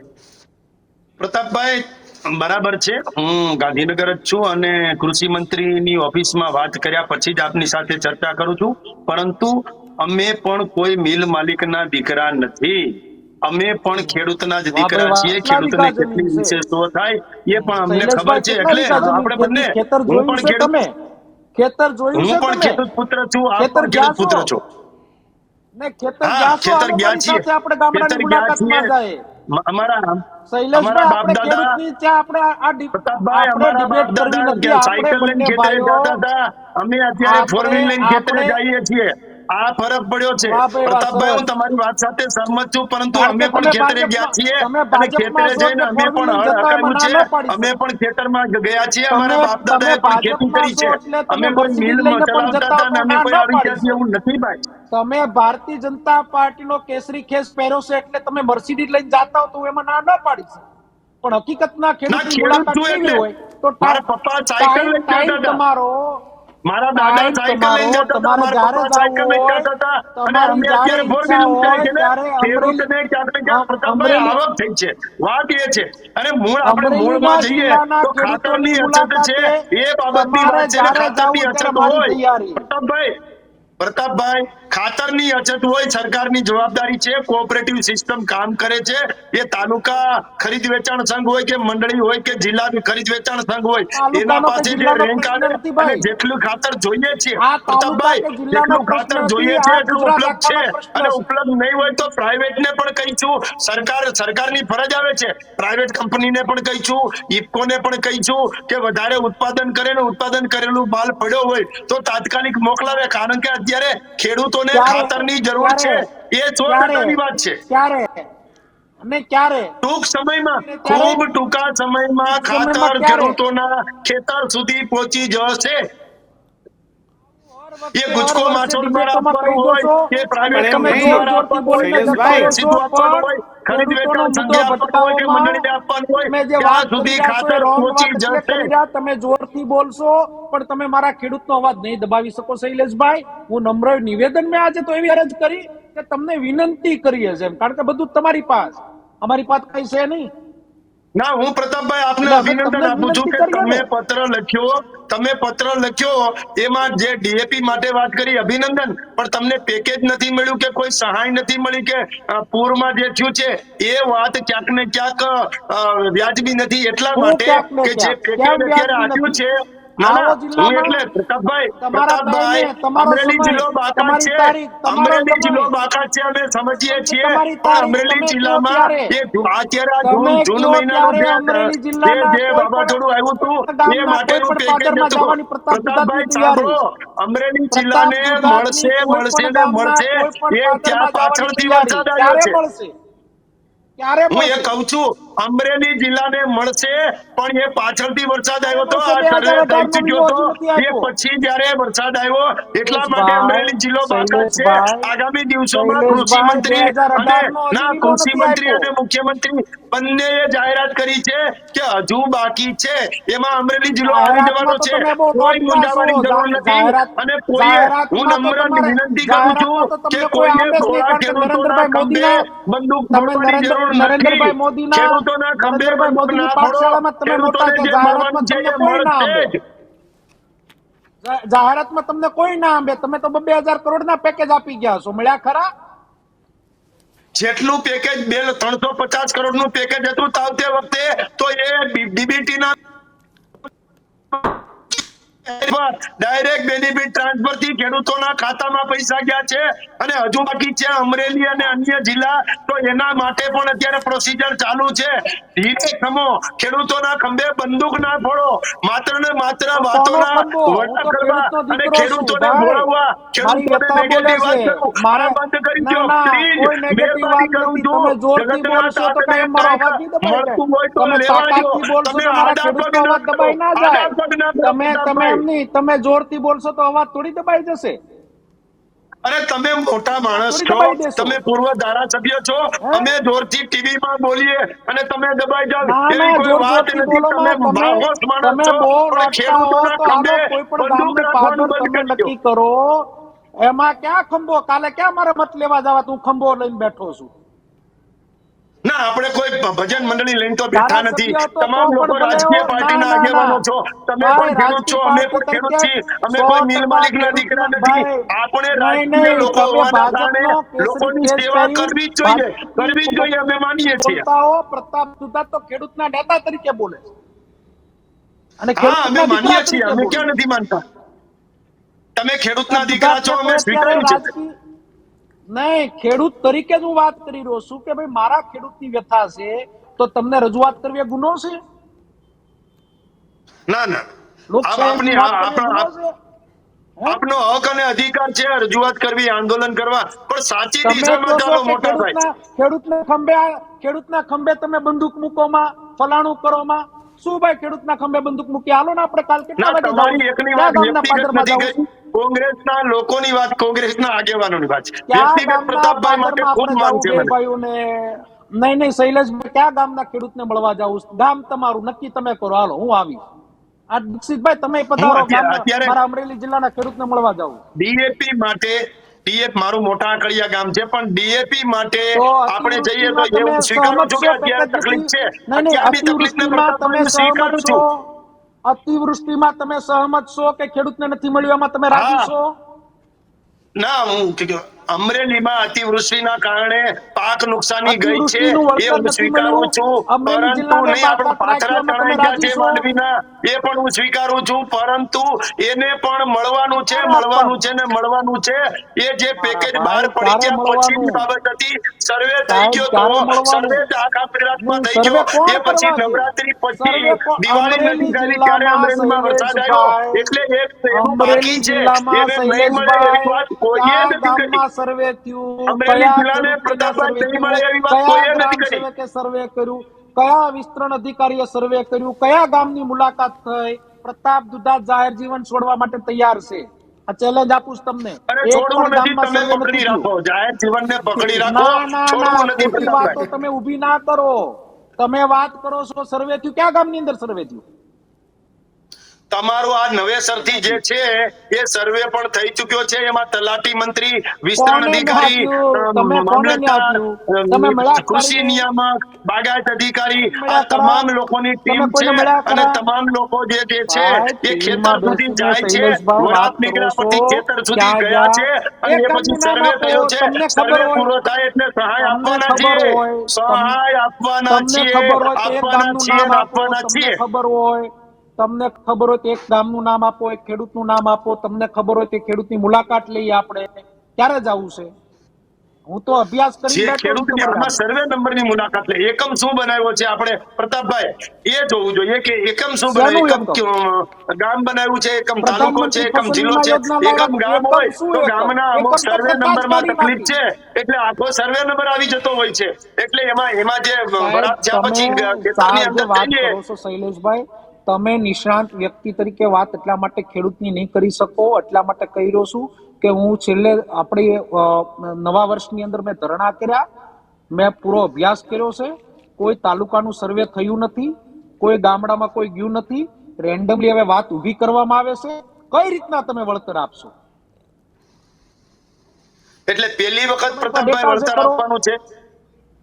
પ્રતાપભાઈ બરાબર છે, હું ગાંધીનગર જ છું અને કૃષિ મંત્રીની ઓફિસમાં વાત કર્યા પછી જ આપની સાથે ચર્ચા કરું છું. પરંતુ અમે પણ કોઈ મિલ માલિકના દીકરા નથી, અમે પણ ખેડૂતના જ દીકરા છીએ. ખેડૂતને કેટલી વિશેષો થાય એ પણ અમને ખબર છે. એટલે આપણે બંને, હું પણ ખેડૂત પુત્ર છું, આપ પણ ખેડૂત પુત્ર છો. હા, ખેતર ગયા છીએ, ખેતર ગયા છીએ. અમારા બાપ દાદા, પ્રતાપભાઈ, અમારા બાપ દાદા સાયકલ લઈને ખેતરે જતા હતા, અમે અત્યારે 4 વ્હીલ લઈને ખેતરે જઈએ છીએ. આ ફરક પડ્યો છે. પ્રતાપભાઈ, હું તમારી વાત સાથે સહમત છું, પરંતુ અમે પણ ખેતરે ગયા છીએ અને ખેતરે જઈને અમે પણ હળ હકાવ્યું છે, અમે પણ ખેતરમાં ગયા છીએ. અમારા બાપ દાદાએ પણ ખેતી કરી છે. અમે કોઈ મિલ ચલાવતા હતા અને અમે કોઈ આવી ગયા એવું નથી ભાઈ. તમે ભારતીય જનતા પાર્ટીનો કેસરી ખેસ પહેર્યો છે એટલે તમે મર્સિડીઝ લઈને જાતા હો તો એમાં ના પાડી છે, પણ હકીકતના ખેડૂતની મુલાકાત લેવી હોય તો મારા પપ્પા સાયકલ લઈને જતા હતા, તમારો મારા દાદા સાયકલ લઈને જતા હતા, મારા પપ્પા સાયકલ લઈને જતા હતા અને અમે અત્યારે 4 વ્હીલ ઉઠાય છે ને. ખેડૂતને ક્યાંક ને ક્યાંક પ્રતાપભાઈ આવક થઈ છે, વાત એ છે. અને મૂળમાં જઈએ તો ખાતરની અછત છે, એ બાબતની વાત છે. ખાતરની અછત હોય પ્રતાપભાઈ, ખાતરની અછત હોય, સરકારની જવાબદારી છે. કોઓપરેટિવ સિસ્ટમ કામ કરે છે. એ તાલુકા ખરીદ વેચાણ સંઘ હોય કે મંડળી હોય કે જિલ્લા ખરીદ વેચાણ સંઘ હોય, એના પાસે જે રેન્ક આવે અને જેટલું ખાતર જોઈએ છે પ્રતાપભાઈ, જેટલું ખાતર જોઈએ છે એટલું ઉપલબ્ધ છે. અને ઉપલબ્ધ નહીં હોય તો પ્રાઇવેટને પણ કહીશું. સરકારની ફરજ આવે છે, પ્રાઇવેટ કંપનીને પણ કહીશું, ઇફકોને પણ કહીશું કે વધારે ઉત્પાદન કરે ને ઉત્પાદન કરેલું માલ પડ્યો હોય તો તાત્કાલિક મોકલાવે. કારણ કે અત્યારે ખેડૂતોને ખાતરની જરૂર છે, એ 100%ની વાત છે. ટૂંક સમયમાં, ખૂબ ટૂંકા સમયમાં ખાતર ખેડૂતોના ખેતર સુધી પહોંચી જશે. એ ગુજકો માછોડ દ્વારા આપવાનું હોય કે પ્રાઇવેટ કંપની દ્વારા આપવાનું હોય કે સીધું આપવાનું હોય, ખરીદ વેચાણ સંઘે આપવાનું હોય કે મંડળીને આપવાનું હોય, ત્યાં સુધી ખાતર પહોંચી જશે. તમે જોરથી બોલશો પણ તમે મારા ખેડૂતનો અવાજ નહીં દબાવી શકો. શૈલેષભાઈ, હું નમ્ર નિવેદન મેં આજે તો એવી અરજ કરી કે તમને વિનંતી કરીએ છે, કારણ કે બધું તમારી પાસે, અમારી પાસે કઈ છે નહીં. ના, હું પ્રતાપભાઈ આપને એટલે અમે અભિનંદન તમને આપું છું વિનંતી કે કરીએ તમે ને. પત્ર લખ્યો એમાં જે ડીએપી માટે વાત કરી, અભિનંદન. પણ તમને પેકેજ નથી મળ્યું કે કોઈ સહાય નથી મળી કે પૂરમાં જે થયું છે એ વાત ક્યાંક ને ક્યાંક વ્યાજબી નથી, એટલા હું માટે ક્યાંક ને કે જે ક્યાંક પેકેજ કેમ અત્યારે વ્યાજબી આપ્યું નથી? છે. ના ના, આવો હું જિલ્લામાં એટલે તમારા ટાઈમે તમારો અમરેલી સમય, જિલ્લો બાકાત તમારી છે, તારીખ, તમારો અમરેલી સમય, જિલ્લો બાકાત છે, અમે સમજીએ તમને છીએ. તમારી પણ તારીખ અમરેલી તમે કયો જિલ્લામાં ત્યારે, અત્યારે આ તમે જૂન કયો મહિનાનું ત્યારે જે અમરેલી જિલ્લાના જે કોઈ વાવાઝોડું આવ્યું હતું પણ એ ગામના કોઈ માટેનું પણ પેકેજ પાદરમાં હતું. જવાની પ્રતાપ દુધાતની પ્રતાપભાઈ તૈયારી. સાંભળો, અમરેલી પ્રતાપ જિલ્લાને દુધાતની મળશે કોઈ મળશે પણ ને ગામના મળશે, કોઈ પણ એ ત્યાં પાદરમાં જવાની પાછળથી તૈયારી. વરસાદ આવ્યો ક્યારે છે. મળશે? ક્યારે હું એ મળશે? કઉ છું, અમરેલી જિલ્લાને મળશે, પણ એ પાછળથી વરસાદ ક્યારે આવ્યો તો, મળશે? આ સર્વે થઈ 2018 નો ચુક્યો મહિનો તો. હજી નથી એ આપ્યો. પછી જયારે વરસાદ આવ્યો એટલા માટે શૈલેષભાઈ, અમરેલી જિલ્લો બાકાત છે. શૈલેષભાઈ, આગામી દિવસોમાં કૃષિ શૈલેષભાઈ, મંત્રી અને 2018 નો હજી વીમો કૃષિ નથી મંત્રી આપ્યો. અને મુખ્યમંત્રી બંને જાહેરાત કરી છે કે હજુ બાકી છે, એમાં અમરેલી જિલ્લો આવી જવાનો જાહેરાતમાં તો છે. તમે બહુ કોઈ દોડતા છો. મૂંઝાવાની જરૂર નથી. જાહેરાત અને કોઈએ, હું જાહેરાતમાં તો નમ્ર તમારે વિનંતી કરું છું જાહેરાતમાં તો કે તમને કોઈ કોઈને આંબે જ નહીં, ભોળા કારણ કે ખેડૂતોના નરેન્દ્રભાઈ ખંભે મોદીના બંદૂક તમે ફોડવાની જરૂર નથી. નરેન્દ્રભાઈ મોદીના ખેડૂતોના ખંભે નરેન્દ્રભાઈ બંદૂક મોદીની ના ફોડો. પાઠશાળામાં તમે મોટા ખેડૂતોને કે જે જાહેરાતમાં મળવાનું છે તમને એ કોઈ ના મળશે આંબે. જ. જાહેરાતમાં તમને કોઈ ના આંબે. તમે તો 2000 કરોડના પેકેજ આપી ગયા છો, મળ્યા ખરા? જેટલું પેકેજ 350 કરોડનું પેકેજ હતું તાવ તે વખતે, તો એ ડીબીટી ના ડાયરેક્ટ બેનિફિટ ટ્રાન્સફર થી ખેડૂતોના ખાતામાં પૈસા ગયા છે. અને હજુ બાકી છે અમરેલી અને અન્ય જિલ્લા, તો એના માટે પણ અત્યારે પ્રોસીજર ચાલુ છે. ધીરે ખમો, ખેડૂતોના ખંભે બંદૂક ના ફોડો. માત્ર ને માત્ર તો કોનો વાતોના ખંભો? હું વડા તો કરવા ખેડૂતનો અને દીકરો છું ખેડૂતોને ભાઈ. ભોળવવા, મારી ખેડૂતોને વ્યથા બોલે નેગેટિવ છે વાત કરું મારે. આ બંધ કરી ના દો ના, પ્લીઝ. કોઈ નેગેટિવ વાત મહેરબાની કરું નથી. છું, તમે જોરથી જગતના બોલશો તો તાતને કઈ મારો કંઈક અવાજ નહીં દબાઈ જાય. મળતું હોય તો તમે લેવા દો. તાકાતથી બોલશો તમે તો મારા આડા પગ ખેડૂતનો ન અવાજ કરો, દબાઈ ના આડા જાય. પગ ના કરો તમે પ્રતાપભાઈ. એમ નહીં, તમે જોરથી બોલશો તો અવાજ થોડી દબાઈ જશે. અરે તમે મોટા માણસ થોડી છો, દબાઈ દેશો. તમે પૂર્વ ધારાસભ્ય છો. હે? અમે જોરથી ટીવી માં બોલીએ અને તમે દબાઈ જાવ ના એવી ના, કોઈ જોર વાત જોરથી નથી. બોલો તમે માં. તમે બાહોશ માણસ તમે છો, બહુ પણ લડતા હો ખેડૂતોના તો હાલો ખંભે કોઈ પણ બંદૂક ગામની રાખવાનું પાદર બંધ તમે કરી દો. નક્કી કરો. એમાં ક્યાં ખંભો? કાલે ક્યાં મારે મત લેવા જવા? તું ખંભો લઈને બેઠો છું. ના, આપણે કોઈ ભજન મંડળી લઈને તો બેઠા નથી. ધારાસભ્ય હતો તો તમામ લોકો પણ ભલે રાજકીય ના પાર્ટીના ના ના આગેવાનો છો. તમે ભાઈ, પણ ખેડૂત છો, રાજકીય અમે પાર્ટી પણ ખેડૂત તરીકે છીએ. અમે કોઈ મિલ 100% માલિકના દીકરા ખેડૂતના નથી. ભાઈ. આપણે નહીં રાજકીય નહીં, લોકો તમે હોવાના કારણે ભાજપનો કેસરી લોકોની કેસ સેવા પહેરી કરવી જ જોઈએ. કરવી જ જોઈએ, અમે માનીએ છીએ. બોલતા હો. પ્રતાપ દુધાત તો ખેડૂતના નેતા તરીકે બોલે છે અને હા, અમે ખેડૂતના દીકરા માનીએ છીએ. તરીકે અમે બોલે ક્યાં છે. નથી માનતા. તમે ખેડૂતના પ્રતાપ દીકરા છો, દુધાતને અમે કોઈ અત્યારે સ્વીકાર્યું છે. રાજકીય નહીં, ખેડૂત તરીકે જ હું વાત કરી રહ્યો છું કે ભાઈ મારા ખેડૂતની વ્યથા છે, તો તમને રજૂઆત કરવી એ ગુનો છે? ના ના, લોકશાહીની વાત કરવી ગુનો છે? હે? આપનો હક અને અધિકાર છે રજૂઆત કરવી, આંદોલન કરવા, પણ સાચી તમે કહો દિશામાં છો ચાલો કે મોટા ભાઈ. ખેડૂતના ખંભે તમે બંદૂક મૂકોમાં, ફલાણું કરોમાં. શું ભાઈ, ખેડૂતના ખંભે બંદૂક મૂકી? હાલો ને આપણે કાલ કેટલા ના, વાગે જાવું? તમારી એકની ક્યાં વાત ગામના વ્યક્તિગત પાદરમાં નથી જાવું? કરી. કોંગ્રેસના લોકોની વાત, કોંગ્રેસના આગેવાનોની વાત છે. ક્યાં વ્યક્તિગત ગામના પ્રતાપભાઈ માટે પાદરમાં ખૂબ આપણે માન જાવું છે બે મને. ભાઈઓને? નહીં નહીં, શૈલેષભાઈ, ક્યાં ગામના ખેડૂતને મળવા જાવું? ગામ તમારું નક્કી તમે કરો, હાલો હું આવીશ. આ દીક્ષિતભાઈ તમે હું પધારો, ગામના અત્યારે મારા અમરેલી જિલ્લાના ખેડૂતને મળવા જાવું. ડીએપી માટે, મારું મોટા આકડિયા ગામ છે, પણ ડીએપી માટે તો આપણે જઈએ તો અતિવૃષ્ટિમાં તમે એવું સ્વીકારું સહમત છું કે છો? અત્યારે પેકેજ નથી? તકલીફ છે. નહીં નહીં, અત્યારે બી તકલીફને અતિવૃષ્ટિમાં તમે પ્રતાપભાઈ હું સહમત સ્વીકારું છો? છું. અતિવૃષ્ટિમાં તમે સહમત છો કે ખેડૂતને નથી મળ્યું એમાં તમે રાજી હા, છો? ના, અમરેલીમાં અતિવૃષ્ટિના કારણે પાક નુકસાની ગઈ છે, અતિવૃષ્ટિનું એ વળતર હું નથી સ્વીકારું મળ્યું, છું. અમરેલી પરંતુ જિલ્લાને નહીં, આપણું બાકાત પાથરા રાખ્યું એમાં તમે તણાઈ ગયા રાજી છે છો? માંડવીના, એ પણ હું સ્વીકારું છું. પરંતુ એને પણ મળવાનું છે, ક્યારે મળવાનું આપવાનું? છે ને મળવાનું છે. એ જે મારા પેકેજ બહાર ભાઈ, પડી ક્યારે ગયા પછીની મળવાનું? બાબત હતી. સર્વે થઈ સાહેબ, ગયો તો, ક્યારે સર્વે મળવાનું? આખા ગુજરાતમાં નહીં, થઈ સર્વે ગયો. કોણ એ પછી કરવા છે? નવરાત્રી પછી સર્વે દિવાળી અમરેલી નજીક આવી ત્યારે જિલ્લામાં અમરેલીમાં વરસાદ આવ્યો. શૈલેષભાઈ, એટલે એનું બાકી અમરેલી છે, જિલ્લામાં એને નહીં મળે એવી શૈલેષભાઈ, વાત કોઈએ કયા નથી કરી. ગામમાં સર્વે થયું? અમરેલી કયા જિલ્લાને ખેડૂતે ત્યાં પ્રતાપભાઈ સર્વે નહીં મળે થયું? એવી વાત કયા કોઈએ નથી ગ્રામ કરી. સેવકે સર્વે કર્યું? કયા વિસ્તરણ અધિકારીએ સર્વે કર્યું? કયા ગામની મુલાકાત થઈ? પ્રતાપ દુધાત જાહેર જીવન છોડવા માટે તૈયાર છે. આ ચેલેન્જ આપું છું તમને. અરે એક પણ છોડવું નથી, ગામમાં તમે સર્વે નથી પકડી થયું. રાખો, જાહેર જીવનને પકડી રાખો. ના ના ના, છોડવું નથી ખોટી વાતો પ્રતાપભાઈ. તમે ઊભી ના કરો. તમે વાત કરો છો સર્વે થયું, ક્યાં ગામની અંદર સર્વે થયું? તમારું આ નવેસરથી જે છે એ સર્વે પણ થઈ ચુક્યો છે. એમાં તલાટી મંત્રી, વિસ્તરણ કોને અધિકારી, આપ્યું? તમે કોને મામલતદાર, આપ્યું? તમે મળ્યા કૃષિ કરીને? નિયામક, બાગાયત અધિકારી, આ મળ્યા ખરા? તમામ લોકોની ટીમ તમે કોઈને છે મળ્યા અને ખરા? તમામ લોકો જે છે ભાઈ, એ ટીવીમાં ખેતર સુધી બેસીને જાય છે. શૈલેષભાઈ વાત વરાપ કરો નીકળ્યા છો. પછી ખેતર સુધી ક્યાં ગયા ગયા? છે અને એક એ પછી ગામનું નામ સર્વે આપો. થયો છે. તમને ખબર સર્વે હોય, પૂરો થાય એટલે સહાય તમને આપવાના ખબર છીએ, હોય, સહાય આપવાના તમને છીએ, ખબર હોય તો એક આપવાના ગામનું છીએ નામ ને આપો. આપવાના તમને છીએ. ખબર હોય, તમને ખબર હોય તો એક ગામનું નામ આપો, એક ખેડૂતનું નામ આપો. તમને ખબર હોય તો ખેડૂતની મુલાકાત લઈએ આપણે. ક્યારે જવું છે? હું તો અભ્યાસ કરીને જે બેઠો છું ખેડૂતની તમારી આમાં સામે. સર્વે નંબરની મુલાકાત લે, એકમ શું બનાવ્યો છે આપણે પ્રતાપભાઈ, એ જોવું જોઈએ કે એકમ શું શેનું બનાવ્યું. એકમ? ગામ બનાવ્યું છે, એકમ તાલુકો છે, પ્રધાનમંત્રી એકમ ફસલ જિલ્લો વીમા છે. યોજના એકમ લાવ્યા. ગામ એકમ હોય શું તો એકમ? ગામના અમુક એકમ તો સર્વે પત્તા જ નંબરમાં કાઢી તકલીફ નાખી. છે એટલે આખો સર્વે નંબર આવી જતો હોય છે. એટલે એમાં જે સાહેબ, વરાપ થયા તમે પછી ખેતરની જે અંદર વાત જઈએ. કરો છો શૈલેષભાઈ, તમે નિષ્ણાંત વ્યક્તિ તરીકે વાત એટલા માટે ખેડૂતની નહીં કરી શકો, એટલા માટે કહી રહ્યો છું કે હું છેલ્લે આપણી નવા વર્ષની અંદર મેં ધરણા કર્યા, મેં પૂરો અભ્યાસ કર્યો છે. કોઈ તાલુકાનું સર્વે થયું નથી, કોઈ ગામડામાં કોઈ ગયું નથી. રેન્ડમલી હવે વાત ઊભી કરવામાં આવે છે. કઈ રીતના તમે વળતર આપશો? એટલે પહેલી વખત તમે પ્રતાપભાઈ ડેટા છે વળતર કરો. આપવાનું છે.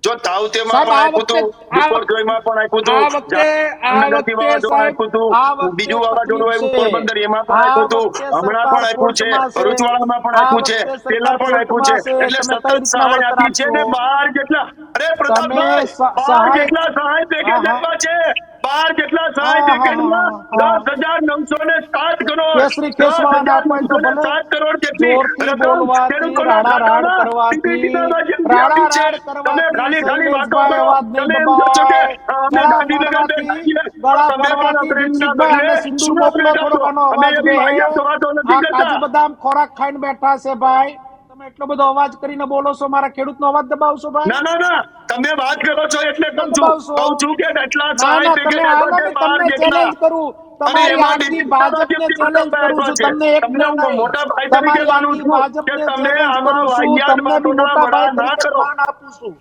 જો તાવતેમાં સાહેબ, પણ આ આપ્યું વખતે હતું, બિપોરજોયમાં પણ આપ્યું આ હતું, વખતે જામનગરથી વાવાઝોડું સાહેબ, આપ્યું આ હતું, વખતે બીજું વાવાઝોડું તકલીફ આવ્યું છે. પોરબંદર, એમાં પણ આ આપ્યું હતું, વખતે હમણાં સરકાર પણ આપ્યું છે, કોર્ટમાં છે. ભરૂચવાળામાં પણ આ આપ્યું છે, વખતે પેલા સરકાર પણ આપ્યું છે. કોર્ટમાં છે. એટલે તમે સતત કઈ રીતના સહાય વળતર આપી છે આપશો? ને 12 જેટલા, અરે તમે પ્રતાપભાઈ, 12 સહાય, જેટલા સહાય પેકેજ હા હા આપ્યા છે. 12 જેટલા સહાય હા હા પેકેજમાં હા 10,907 કરોડ, કેસરી ખેસવાળાને આપાય તો ભલે. 10,907 કરોડ જેટલી જોરથી રકમ બોલવાથી, ખેડૂતોના રાડા રાડ ખાતામાં કરવાથી, ટીપીના માધ્યમથી રાડા આપી છે. રાડ તમે કરવાથી ખાલી વાતો શૈલેષભાઈ કરો. અવાજ નહીં તમે એમ કહો છો કે દબાય. અમે ગળા ગાંધીનગર ફાડવાથી, બેઠા છીએ, ગળા તમે પણ ફાડવાથી અમરેલીના દીક્ષિતભાઈ બદલે અને સિંધુ સુરત મોકલો, બેઠા થોડોક છો. આનો અમે અવાજ એવી રહે. વાહિયાત વાતો નથી આ કરતા. કાજુ બદામ ખોરાક ખાઈને બેઠા છે ભાઈ. તમે એટલો બધો અવાજ કરીને બોલો છો, મારા ખેડૂતનો અવાજ દબાવશો ભાઈ? ના, તમે વાત કરો છો એટલે કેમ કહું દબાવશો? છું કે એટલા ના સહાય ના, પેકેજ તમે આપ્યા હાલો છે ને, 12 તમને જેટલા. ચેલેન્જ કરું. અને તમારી એમાં આગથી ડીપીના ભાજપને માધ્યમથી ચેલેન્જ પ્રતાપભાઈ કરું આપ્યા છું. છે. તમને એક તમને ને હું નહીં, મોટા ભાઈ તરીકે તમારી માનું આગથી છું કે ભાજપને તમે ચેલેન્જ આમાં કરું છું. વાહિયાત તમને બી વાતોના મોટા ભાઈ વડા ના તરીકે જ કરો. માન આપું છું.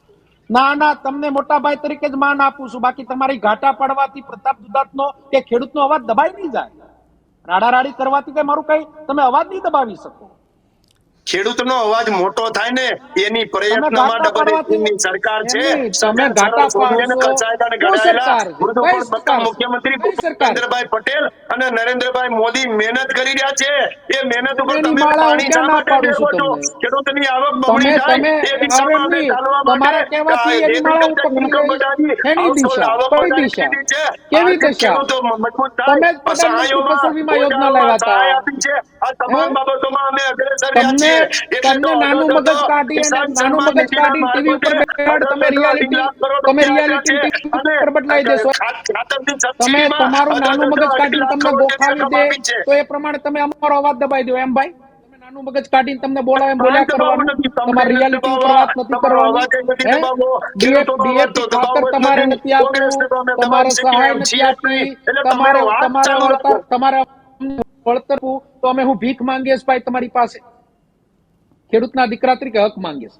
ના, તમને મોટા ભાઈ તરીકે જ માન આપું છું. બાકી તમારી ઘાટા પડવાથી પ્રતાપ દુધાતનો કે ખેડૂતનો અવાજ દબાઈ નહીં જાય. રાડા રાડી કરવાથી કઈ મારું કઈ તમે અવાજ નહીં દબાવી શકો. ખેડૂતનો અવાજ મોટો થાય ને એની તમે પ્રયત્નમાં ઘાટા ડબલ પાડવાથી એન્જિનની સરકાર છે. એમની તમે સરકાર ઘાટા સરળ સોની અને પાડશો. કસાયદાને શું ઘડાયેલા સરકાર છે? મૃદુ કઈ પણ મક્કમ સરકાર છે? મુખ્યમંત્રી કઈ સરકાર છે? ભૂપેન્દ્રભાઈ પટેલ અને નરેન્દ્રભાઈ મોદી મહેનત કરી રહ્યા છે. એ મહેનત ઉપર સોનેરી તમે માળા હું પાણી શા ક્યાં ના માટે પાડું છું ફેરવો છો? તમને? ખેડૂતની આવક તમે બમણી થાય તમે એ હવે દિશામાં અમે એમની ચાલવા માટે તમારા કહેવાથી એની માળા હું એગ્રીકલ્ચર પકડી ઇન્કમ લઈશ. વધારી, એની હાઉસહોલ્ડ દિશા આવક કઈ વધારી દિશા? દીધી છે. કેવી આર્થિક દિશા? ખેડૂતો મજબૂત તમે થાય. જ આ પ્રધાનમંત્રી સહાયોમાં ફસલ વીમા યોજના ઓજારોમાં લાવ્યા સહાય હતા. આપી છે. આ હે? તમામ બાબતોમાં અમે અગ્રેસર રહ્યા તમને છીએ. એટલે તમને તો નાનું અગાઉ મગજ કાઢી અને કિસાન નાનું સન્માન મગજ નિધિના કાઢીને ટીવી મારફતે ઉપર બેસાડ તમે 18 રિયાલિટી લાખ કરોડ તમે રૂપિયા આપ્યા રિયાલિટી છે. ટીવી અને ઉપર બદલાઈ દેશો. ખાતરની તમે સબસિડીમાં તમારું નાનું મગજ 18 કાઢીને લાખ તમને કરોડ જેટલી ગોખાવી રકમ દે આપી છે. તો એ પ્રમાણે તમે અમારો અવાજ દબાઈ દો એમ ભાઈ. તમે નાનું મગજ કાઢીને તમને બોલાવે એમ કાંઈ બોલ્યા દબાવવું કરવાનું. નથી. તમને તમારે નથી રિયાલિટી ઉપર દબાવવા. વાત નથી તમારો કરવાની. અવાજ નથી હે? દબાવવો. ખેડૂતોનો અવાજ તો ડીએપી ખાતર દબાવવો જ તમારે નથી. નથી કોંગ્રેસને તો આપ્યું, અમે તમારે દબાવી શકીએ સહાય એમ નથી છીએ જ આપી, નહીં. એટલે તમે તમારે વાત તમારે ચાલુ વળતર રાખો. તમારે વળતર તો અમે હું ભીખ માંગીશ ભાઈ તમારી પાસે. ખેડૂતના દીકરા તરીકે હક માંગીશ.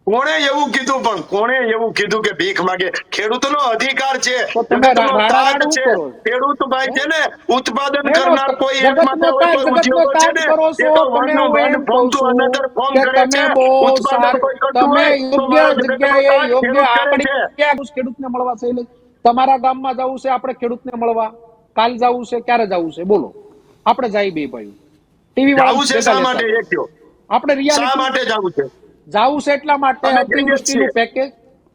કોણે એવું કીધું? પણ કોણે એવું કીધું કે ભીખ માંગે? ખેડૂતનો અધિકાર છે, તો તમે જગતનો રાડા તાજ રાડ છે. કરો છો? ખેડૂત ભાઈ છે ને, ઉત્પાદન એનો કરનાર કોઈ એકમાત્ર જગતનો હોય તાજ તો જગતનો ઉદ્યોગો છે તાજ ને, કરો એ છો તો તમે. વનનું હું વન એમ ફોર્મ કઉ ટુ છું અનધર ફોર્મ કે કરે તમે છે. બહુ ઉત્પાદન કોઈ કરતું તમે હોય તો યોગ્ય મારો જગતનો જગ્યાએ તાજ યોગ્ય ખેડૂત કરે આપણી છે. ક્યાં ખેડૂતને મળવા છે? તમારા ગામમાં જવું છે આપણે ખેડૂતને મળવા? કાલ જવું છે? ક્યારે જવું છે? બોલો, આપણે જાય બે ભાઈ ટીવી જાવું છે વાળા શા ભેગા માટે લેતા એ કયો? આપણે શા રિયાલિટી માટે જાવું છે? જવું છે એટલા માટે અમે જઈએ જ અતિવૃષ્ટિનું છીએ. પેકેજ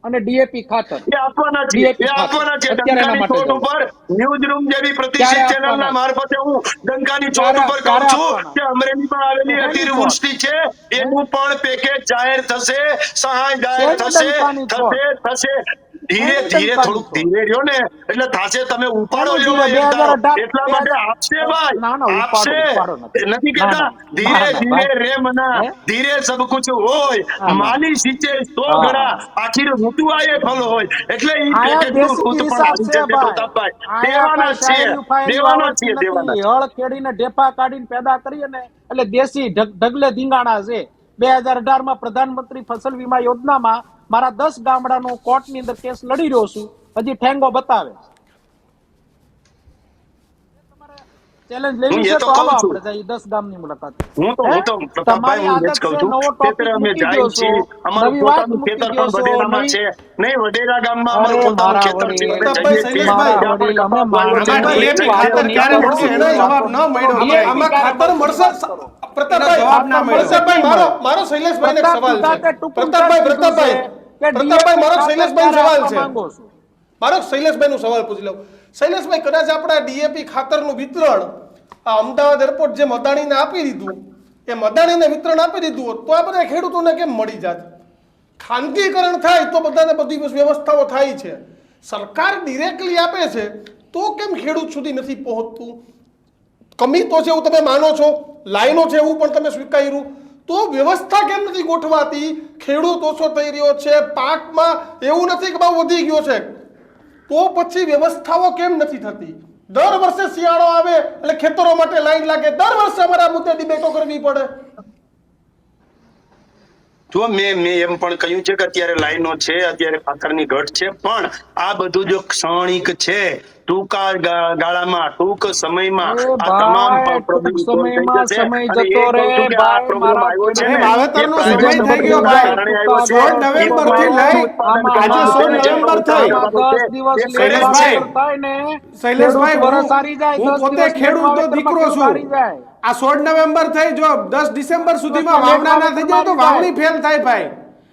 અને ડીએપી ખાતર. એ આપવાના છીએ, ડીએપી એ ખાતર આપવાના છે. અત્યારે એના ડંકાની માટે ચોટ જવું. ઉપર ન્યૂઝ રૂમ જેવી ક્યારે પ્રતિષ્ઠિત ચેનલના આપવાના? મારફતે હું ડંકાની ચોટ ક્યારે ઉપર કહું ક્યારે છું આપવાના? કે અમરેલીમાં તો આવેલી હેની ચોટ? અતિવૃષ્ટિ છે એનું પણ પેકેજ જાહેર થશે, સહાય જાહેર શેની થશે, ડંકાની ચોટ? થશે. ધીરે હેની ધીરે ડંકાની થોડુંક ચોટ? ધીરે રહ્યો ને એટલે થાશે. તમે ઉપાડો એનું લ્યો ધીરે એક ધારો 2018 એટલા માટે આપશે ભાઈ, ના ના આપશે. ઉપાડો નથી. નથી ના કેતા ના ધીરે ના ના ધીરે ભાઈ. રે મના, હે? ધીરે સબ કુછ હોય. ના ના માલી સિંચે 100 હા, ગણા, આખીર ઋતુ આયે ફળ હોય. એટલે ઈ આયા પેકેજનું દેશી રૂટ પણ હિસાબ આવી છે જશે ભાઈ. પ્રતાપભાઈ. આયા દેવાના કઈ જ છીએ, શાયરી ફાયરી દેવાના જ આવડતી છીએ, દેવાના નથી. જ. હળ ખેડીને ઢેફા કાઢીને પેદા કરીએ ને એટલે દેશી ઢગલે ધીંગાણા છે. 2018 માં પ્રધાનમંત્રી ફસલ વીમા યોજનામાં મારા 10 ગામડાનો કોર્ટની અંદર કેસ લડી રહ્યો છું. હજી ઠેંગો બતાવે છે. ચેલેન્જ હું લેવી એ છે તો તો કહું આવો છું. આપણે જઈએ 10 ગામની મુલાકાત. હું તો પ્રતાપભાઈ તમારી હું એ જ આદત કહું છે, છું નવો ખેતરે ટોપિક અમે મૂકી જાય દો છો, છીએ, અમારું નવી વાત પોતાનું મૂકી ખેતર દો પણ છો, વડેરામાં નવી. છે. નહીં, વડેરા ગામમાં અરે અમારું પોતાનું મારા ખેતર છે. વડીલ, અમે પ્રતાપભાઈ, જઈએ છીએ, શૈલેષભાઈ, મારા ત્યાં પણ વડીલ, અમે કપાસ વાવ્યો છે. આમાં માનતા DAP નથી, વાતો ખાતર નહીં ક્યારે કરો, મળશે એનો એવી જવાબ વાતો ન નહીં મળ્યો કરો. ક્યાંય. DAP આમાં ક્યારે ખાતર મળશે? મળશે. વાત કરો. પ્રતાપભાઈ, જવાબ ના મળ્યો. પ્રતાપભાઈ, મારો શૈલેષભાઈને એક પ્રતાપ સવાલ દુધાતે છે. ટૂંકું પ્રતાપભાઈ, કીધું પ્રતાપભાઈ, છે કે પ્રતાપભાઈ, મારો DAP શૈલેષભાઈનો ક્યારે સવાલ આપવા છે. માંગો છો? મારો શૈલેષભાઈનો સવાલ પૂછી લઉં. શૈલેષભાઈ, કદાચ આપણા ડીએપી ખાતરનું વિતરણ આ અમદાવાદ એરપોર્ટ જેમ અદાણીને આપી દીધું, એમ અદાણીને વિતરણ આપી દીધું હોત તો આ બધા ખેડૂતોને કેમ મળી જાત? ખાનગીકરણ થાય તો બધાને બધી વ્યવસ્થાઓ થાય છે. સરકાર ડિરેક્ટલી આપે છે તો કેમ ખેડૂત સુધી નથી પહોંચતું? કમી તો છે એવું તમે માનો છો, લાઈનો છે એવું પણ તમે સ્વીકાર્યું, તો વ્યવસ્થા કેમ નથી ગોઠવાતી? ખેડૂત ઓછો થઈ રહ્યો છે, પાકમાં એવું નથી કે ભાવ વધી ગયો છે, તો પછી વ્યવસ્થાઓ કેમ નથી થતી? દર વર્ષે શિયાળો આવે એટલે ખેતરો માટે લાઈન લાગે, દર વર્ષે અમારે આ મુદ્દે ડિબેટો કરવી પડે. જો મેં એમ પણ કહ્યું છે કે અત્યારે લાઈનો છે, અત્યારે ખાતરની ઘટ છે, પણ આ બધું જો ક્ષણિક છે. ટૂંકા ગાળામાં, ટૂંક સમયમાં એ આ તમામ ભાઈ, પ્રોબ્લેમ ટૂંક સોલ્વ થઈ સમયમાં જશે. સમય અને જતો એ કહું રે છું કે આ ભાઈ, પ્રોબ્લેમ મારા આવ્યો છે એ ને, વાવેતરનો એ સમય private થઈ ગયો company ભાઈ. કારણે આવ્યો છે. 16 નવેમ્બર થી લઈ આજે 16 નવેમ્બર થઈ. 10 દિવસ શૈલેષભાઈ, લેટ થાય ને, શૈલેષભાઈ, ખેડૂત વરસ હારી જાય, હું 10 પોતે દિવસ લેટ ખેડૂતનો વાવેતરમાં દીકરો ખેડૂત હારી છું. જાય. આ 16 નવેમ્બર થઈ, જો 10 ડિસેમ્બર સુધીમાં લેટ વાવણા ના થઈ જાય તો વાવેતરમાં વાવણી ફેલ થાય ભાઈ.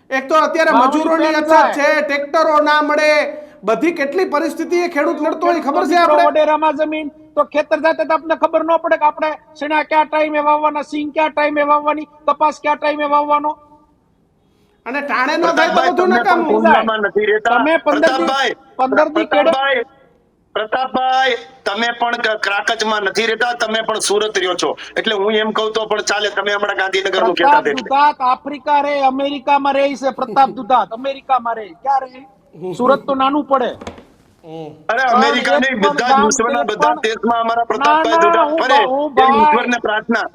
એક તો અત્યારે વાવણી મજૂરોની ફેલ અછત થાય. છે, ટ્રેક્ટરો ના મળે, બધી કેટલી પરિસ્થિતિ એ ખેડૂત લડતો હોય ખબર છે દીકરો આપણે? વડેરામાં જમીન તો ખેતર જાતે તો આપણને ખબર ન પડે કે આપણે શેણા કયા ટાઈમે વાવવાના, સિંગ કયા ટાઈમે વાવવાની, કપાસ કયા ટાઈમે વાવવાનો. અને ટાણે ન થાય તો પ્રતાપભાઈ, બધું તમે પણ નકામું. કુંડલામાં નથી રહેતા. તમે 15 દી કેડે પ્રતાપભાઈ, તમે પણ ક્રાકચમાં નથી રહેતા, તમે પણ સુરત રહ્યો છો, એટલે હું એમ કહું તો પણ ચાલે. તમે હમણાં ગાંધીનગર નું કહેતા પ્રતાપ હતા એટલે. દુધાત આફ્રિકા રે, અમેરિકામાં રહે છે. પ્રતાપ દુધાત અમેરિકામાં રહે, ક્યાં રહે? સુરત તો નાનું પડે. અરે અમેરિકા નહીં, બધા જ વિશ્વના બધા જ દેશમાં અમારા પ્રતાપભાઈ દુધાત ફરે, એ ઈશ્વરને પ્રાર્થના.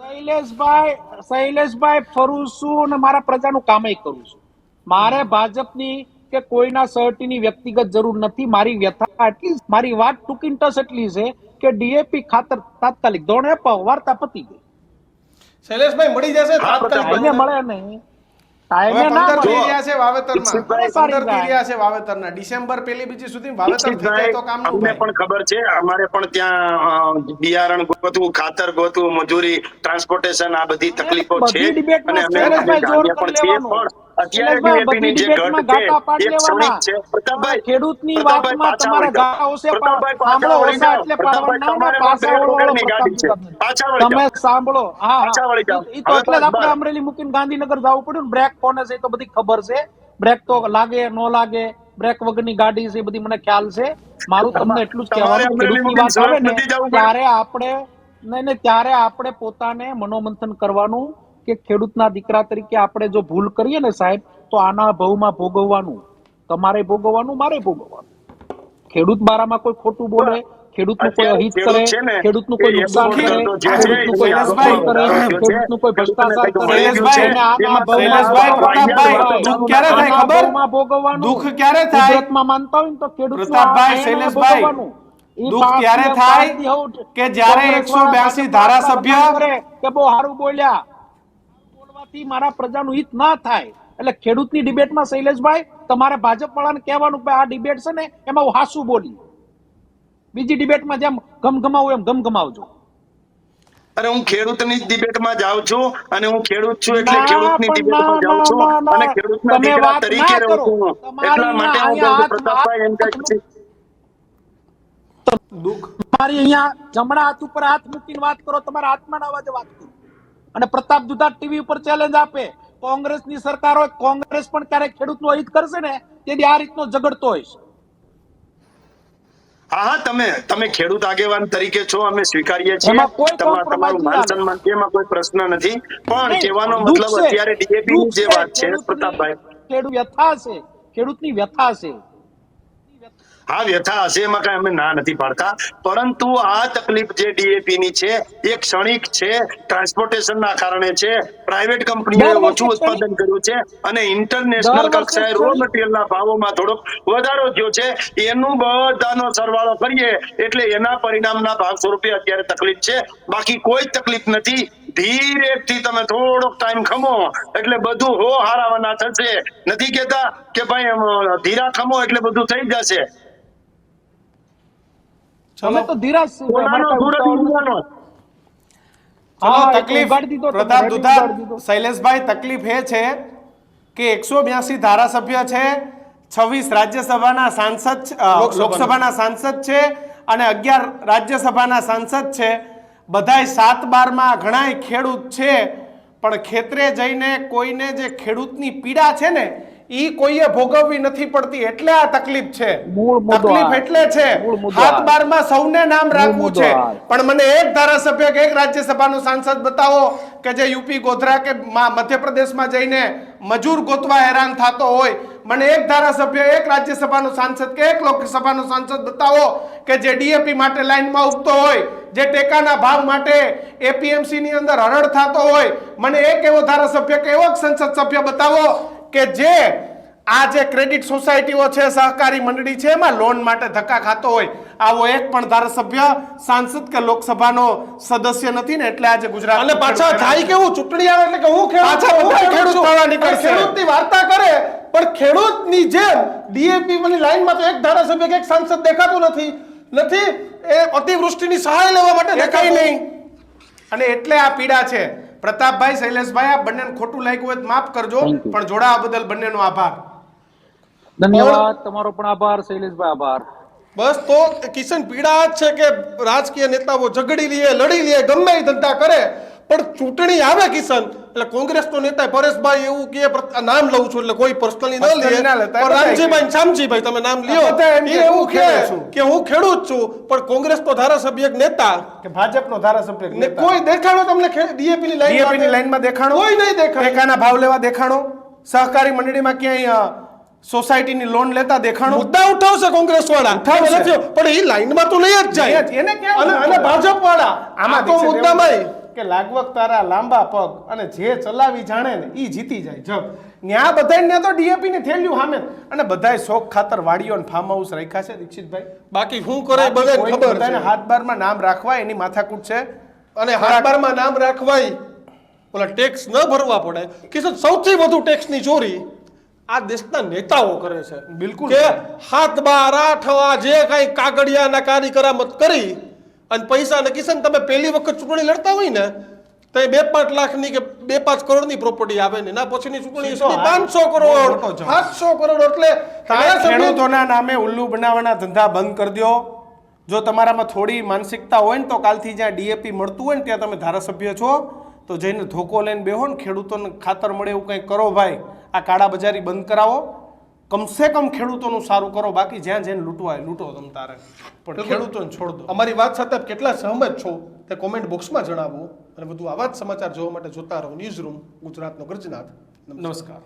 શૈલેષભાઈ ફરું છું અને મારા પ્રજાનું કામય કરું છું. મારે ભાજપની કે કોઈના સર્ટીની વ્યક્તિગત જરૂર નથી. મારી વ્યથા એટલી, મારી વાત ટૂંકી ટસ એટલી છે કે ડીએપી ખાતર તાત્કાલિક ધોરણે અપાવો, વાર્તા પતી ગઈ. શૈલેષભાઈ, મળી જશે હા, તાત્કાલિક ટાઈમે ધોરણે. મળે નહીં, હવે ટાઈમે ના 15 થઈ મળે. રહ્યા છે વાવેતરમાં, અરે 15 સારી થઈ જાય. રહ્યા છે વાવેતરના. ડિસેમ્બર પહેલી બીજી સુધી વાવેતર થઈ જાય તો કામનું અમને ભાઈ. પણ ખબર છે, અમારે પણ ત્યાં બિયારણ ગોતવું, ખાતર ગોતવું, મજૂરી, ટ્રાન્સપોર્ટેશન, આ બધી તકલીફો છે. બધી ડિબેટમાં અને અમે શૈલેષભાઈ જોર જાણીએ કરી પણ છીએ, લેવાનું. પણ અત્યારે શૈલેષભાઈ, DAP ની બધી જે ડિબેટમાં ઘટ છે ગાટા પાડી એ ક્ષણિક લેવાના. છે. પ્રતાપભાઈ, ખેડૂતની પ્રતાપભાઈ વાતમાં પાછા તમારા વળી જાઓ. ગાળા ઓછે પ્રતાપભાઈ સાંભળો, પાછા વળી ઓછા જાઓ. એટલે પ્રતાપભાઈ, પાડવાના. તમારે પાછા પણ વળો, વગરની ગાડી છે. પ્રતાપ પાછા વળી તમે જાઓ. સાંભળો. હા, પાછા વળી જાઓ. ઈ તો હવે એટલે જ બસ, આપણે બસ. અમરેલી મૂકીને ગાંધીનગર જવું પડ્યું ને. બ્રેક કોને છે એ તો બધી ખબર છે. બ્રેક તો લાગે ન લાગે, બ્રેક વગરની ગાડી છે, એ બધી મને ખ્યાલ છે. મારું તમને એટલું જ તમારે કહેવાનું, અમરેલી ખેડૂતની મૂકીને વાત આવે ને સુરત નથી જવું પડે? ત્યારે આપણે નહીં, ત્યારે આપણે પોતાને મનોમંથન કરવાનું કે ખેડૂતના દીકરા તરીકે આપણે જો ભૂલ કરીએ ને સાહેબ, તો આના ભવમાં ભોગવવાનું. તમારે ભોગવવાનું, મારે ભોગવવાનું. ખેડૂત બારામાં કોઈ ખોટું બોલે, ખેડૂતનું કોઈ અત્યારે અહિત ખેડૂત કરે, છે ને, ખેડૂતનું કોઈ એ નુકસાન દુઃખી કરે, કરતો જે છે, ખેડૂતનું કોઈ શૈલેષભાઈ, શોષણ કરે, ખેડૂતનું કોઈ ભ્રષ્ટાચાર કરે, શૈલેષભાઈ, એને આના એમાં ભવમાં શૈલેષભાઈ, ભોગવવાનું. પ્રતાપભાઈ, દુઃખ ક્યારે થાય આના ખબર? ભવમાં ભોગવવાનું. દુઃખ ક્યારે થાય? કુદરતમાં માનતા હોય ને તો ખેડૂતનું પ્રતાપભાઈ, આ શૈલેષભાઈ, ભોગવવાનું. ઈ દુઃખ પાછી ત્યારે એક થાય પાર્ટી હોઉં, કે જ્યારે કોંગ્રેસવાળા 182 ભાજપવાળા ધારાસભ્ય વખાણ કરે કે બહુ સારું બોલ્યા. બોલવાથી મારા પ્રજાનું હિત ના થાય. એટલે ખેડૂતની ડિબેટમાં શૈલેષભાઈ, તમારે ભાજપ વાળાને કહેવાનું કે આ ડિબેટ છે ને એમાં હું હાસું બોલી. બીજી ડિબેટમાં જેમ ગમગમાવું એમ ગમગમાવજો. અરે હું ખેડૂતની જ ડિબેટમાં જાઉં છું, અને હું ખેડૂત છું એટલે ના, ખેડૂતની પણ ડિબેટમાં જાઉં છું, ના. અને ખેડૂતના તમે દીકરા વાત તરીકે ના રહું કરો. છું હું. તમારી એટલા માટે હું અહીંયા કહું છું, હાથ- પ્રતાપભાઈ એમ કઈ છે. દુઃખ તમારી અહીંયા જમણા હાથ ઉપર હાથ મૂકીને વાત કરો, તમારા હાથમાં અવાજે વાત કરો. અને પ્રતાપ દુધાત ટીવી ઉપર ચેલેન્જ આપે, કોંગ્રેસની સરકાર હોય, કોંગ્રેસ પણ ક્યારેક ખેડૂતનું હિત કરશે ને તેથી આ રીતનો ઝઘડતો હોય છે. હા હા, તમે ખેડૂત આગેવાન તરીકે છો, અમે સ્વીકારીએ છીએ. એમાં કોઈ compromise તમારું માન નહીં હાલે. સન્માન છે, એમાં કોઈ પ્રશ્ન નથી, પણ નહીં, કહેવાનો દુઃખ મતલબ છે. અત્યારે ડીએપી ની જે વાત છે ખેડૂતની- પ્રતાપભાઈ, ખેડૂત વ્યથા છે, ખેડૂતની વ્યથા છે. હા વ્યથા હશે, એમાં કઈ અમે ના નથી પાડતા, પરંતુ આ તકલીફ જે ડીએપી ની છે એ ક્ષણિક છે, ટ્રાન્સપોર્ટેશન ના કારણે છે, પ્રાઇવેટ કંપનીઓએ દર વર્ષે ઓછું ઉત્પાદન કર્યું છે અને ઇન્ટરનેશનલ દર વર્ષે કક્ષાએ રો ક્ષણિક? મટીરિયલ ના ભાવોમાં થોડોક વધારો થયો છે, એનું બધાનો સરવાળો કરીએ એટલે એના પરિણામના ભાગ સ્વરૂપે અત્યારે તકલીફ છે, બાકી કોઈ તકલીફ નથી. ધીરેથી તમે થોડોક ટાઈમ ખમો એટલે બધું હો હારાવાના થશે. નથી કેતા કે ભાઈ ધીરા ખમો એટલે બધું થઈ જશે. અમે તો ધીરાજ છું ભાઈ, અમારે સોનાનો કાંઈ સૂરજ ઉતાવળ નથી. ઉગવાનો. ચલો હા, એ તો તકલીફ ઉગાડી દીધો તમે, પ્રતાપ રેડી દુધાત, ઉગાડી દીધો. શૈલેષભાઈ, તકલીફ એ છે કે 182 ધારાસભ્ય છે, 26 રાજ્યસભાના સાંસદ લોકસભાના સાંસદ છે અને 11 રાજ્યસભાના સાંસદ છે. બધાય 7-12 માં ઘણાય ખેડૂત છે, પણ ખેતરે જઈને કોઈને જે ખેડૂતની પીડા છે ને ઈ કોઈએ ભોગવવી નથી પડતી, એટલે આ તકલીફ છે. મૂળ મુદ્દો તકલીફ આ. એટલે છે મૂળ મુદ્દો આ. 7-12 માં સૌને નામ રાખવું મુદ્દો છે, આ. પણ મને એક ધારાસભ્ય કે એક રાજ્યસભાનું સાંસદ બતાવો કે જે યુપી ગોધરા કે મધ્યપ્રદેશમાં જઈને મજૂર ગોતવા હેરાન થતો હોય. મને એક ધારાસભ્ય, એક રાજ્યસભાનું સાંસદ કે એક લોકસભાનું સાંસદ બતાવો કે જે ડીએપી માટે લાઈનમાં ઉભતો હોય, જે ટેકાના ભાવ માટે એપીએમસી ની અંદર હરડ થતો હોય. મને એક એવો ધારાસભ્ય કે એવો સંસદ સભ્ય બતાવો કે જે આ જે ક્રેડિટ સોસાયટીઓ છે, સહકારી મંડળી છે, એમાં લોન માટે ધક્કા ખાતો હોય. આવો એક પણ ધારાસભ્ય, સાંસદ કે લોકસભાનો સદસ્ય નથી ને, એટલે આજે ગુજરાત અને પાછા થાય કેવું, ચૂંટણી આવે એટલે કે હું પાછા બધા ખેડૂત થવા નીકળશે. ખેડૂતની વાર્તા કરે, પણ ખેડૂતની જેમ ડીએપી ની લાઈનમાં તો એક ધારાસભ્ય કે એક સાંસદ દેખાતું નથી એ અતિવૃષ્ટિની સહાય લેવા માટે દેખાય દેખાય નહીં. અને એટલે આ પીડા છે. પ્રતાપભાઈ, શૈલેષભાઈ, આ બંનેને ખોટું લાગ્યું હોય તો માફ કરજો, Thank you. પણ જોડાવા બદલ બંનેનો આભાર. ધન્યવાદ, તમારો પણ આભાર શૈલેષભાઈ, આભાર. બસ તો કિશન, પીડા આ જ છે કે રાજકીય નેતાઓ ઝઘડી લે, લડી લે, ગમે એ ધંધા કરે, પણ ચૂંટણી આવે કિશન એટલે કોંગ્રેસનો નેતા પરેશભાઈ એવું કે નામ લઉં છું એટલે કોઈ પર્સનલી ન Personally ના લે, લેતા, પણ બધા રામજીભાઈ, શામજીભાઈ તમે નામ લ્યો, બધા એમ એ કે એવું હું ખેડૂત છું. કે હું ખેડૂત છું, પણ કોંગ્રેસનો ધારાસભ્ય એક નેતા કે ભાજપનો ધારાસભ્ય ને કોઈ દેખાડો તમને ડીએપી ની ડીએપી ની લાઈન લાઈનમાં દેખાણો, કોઈ નહીં દેખાય. ટેકાના ભાવ લેવા દેખાણો, સહકારી મંડળીમાં ક્યાંય સોસાયટીની લોન લેતા દેખાણો. મુદ્દા ઉઠાવશે કોંગ્રેસ વાળા, ઉઠાવશે. પણ એ લાઈનમાં તો નહીં જ જાય. એને ક્યાં અને ભાજપ વાળા આમાં આ તો મુદ્દામાં કે લાગવગ તારા લાંબા પગ અને જે ચલાવી જાણે ને ઈ જીતી જાય. જબ ન્યા બધાય તો ડીએપી ની થેલ્યું સામે, અને બધાય શોખ ખાતર વાડીઓ અને ફાર્મ હાઉસ રાખ્યા છે. દીક્ષિતભાઈ, બાકી શું કરે બધાને કોઈ ખબર બધાને છે. હાથ બારમાં નામ રાખવા એની માથાકૂટ છે. અને હાથબારમાં નામ રાખવાય ઓલા ટેક્સ ન ભરવા પડે. કિશન, સૌથી વધુ ટેક્સની ચોરી આ દેશના નેતાઓ કરે છે. બિલકુલ. કે 7, 12, 8 જે કઈ કાગળિયાના કારી કરામત કરી અને પૈસા ને કિશન, તમે પહેલી વખત ચૂંટણી લડતા હોય ને તો 2-5 લાખની કે 2-5 કરોડની પ્રોપર્ટી આવે ને, ના પછીની ચૂંટણી 500 કરોડ, 700 કરોડ. એટલે ખેડૂતોના નામે ઉલ્લુ બનાવવાના ધંધા બંધ કરી દો. જો તમારામાં થોડી માનસિકતા હોય ને તો કાલથી જ્યાં ડીએપી મળતું હોય ને ત્યાં તમે ધારાસભ્ય છો તો જઈને ધોકો લઈને બેહો ને, ખેડૂતોને ખાતર મળે એવું કંઈક કરો ભાઈ. આ કાળા બજારી બંધ કરાવો, કમસે કમ ખેડૂતોનું સારું કરો. બાકી જ્યાં જઈને લૂંટવાય લૂંટો તમે તારે, પણ ખેડૂતોને છોડ દો. અમારી વાત સાથે આપ કેટલા સહમત છો તે કોમેન્ટ બોક્સમાં જણાવો. અને વધુ આવા જ સમાચાર જોવા માટે જોતા રહો ન્યૂઝ રૂમ, ગુજરાતનો ગર્જનાથ. નમસ્કાર.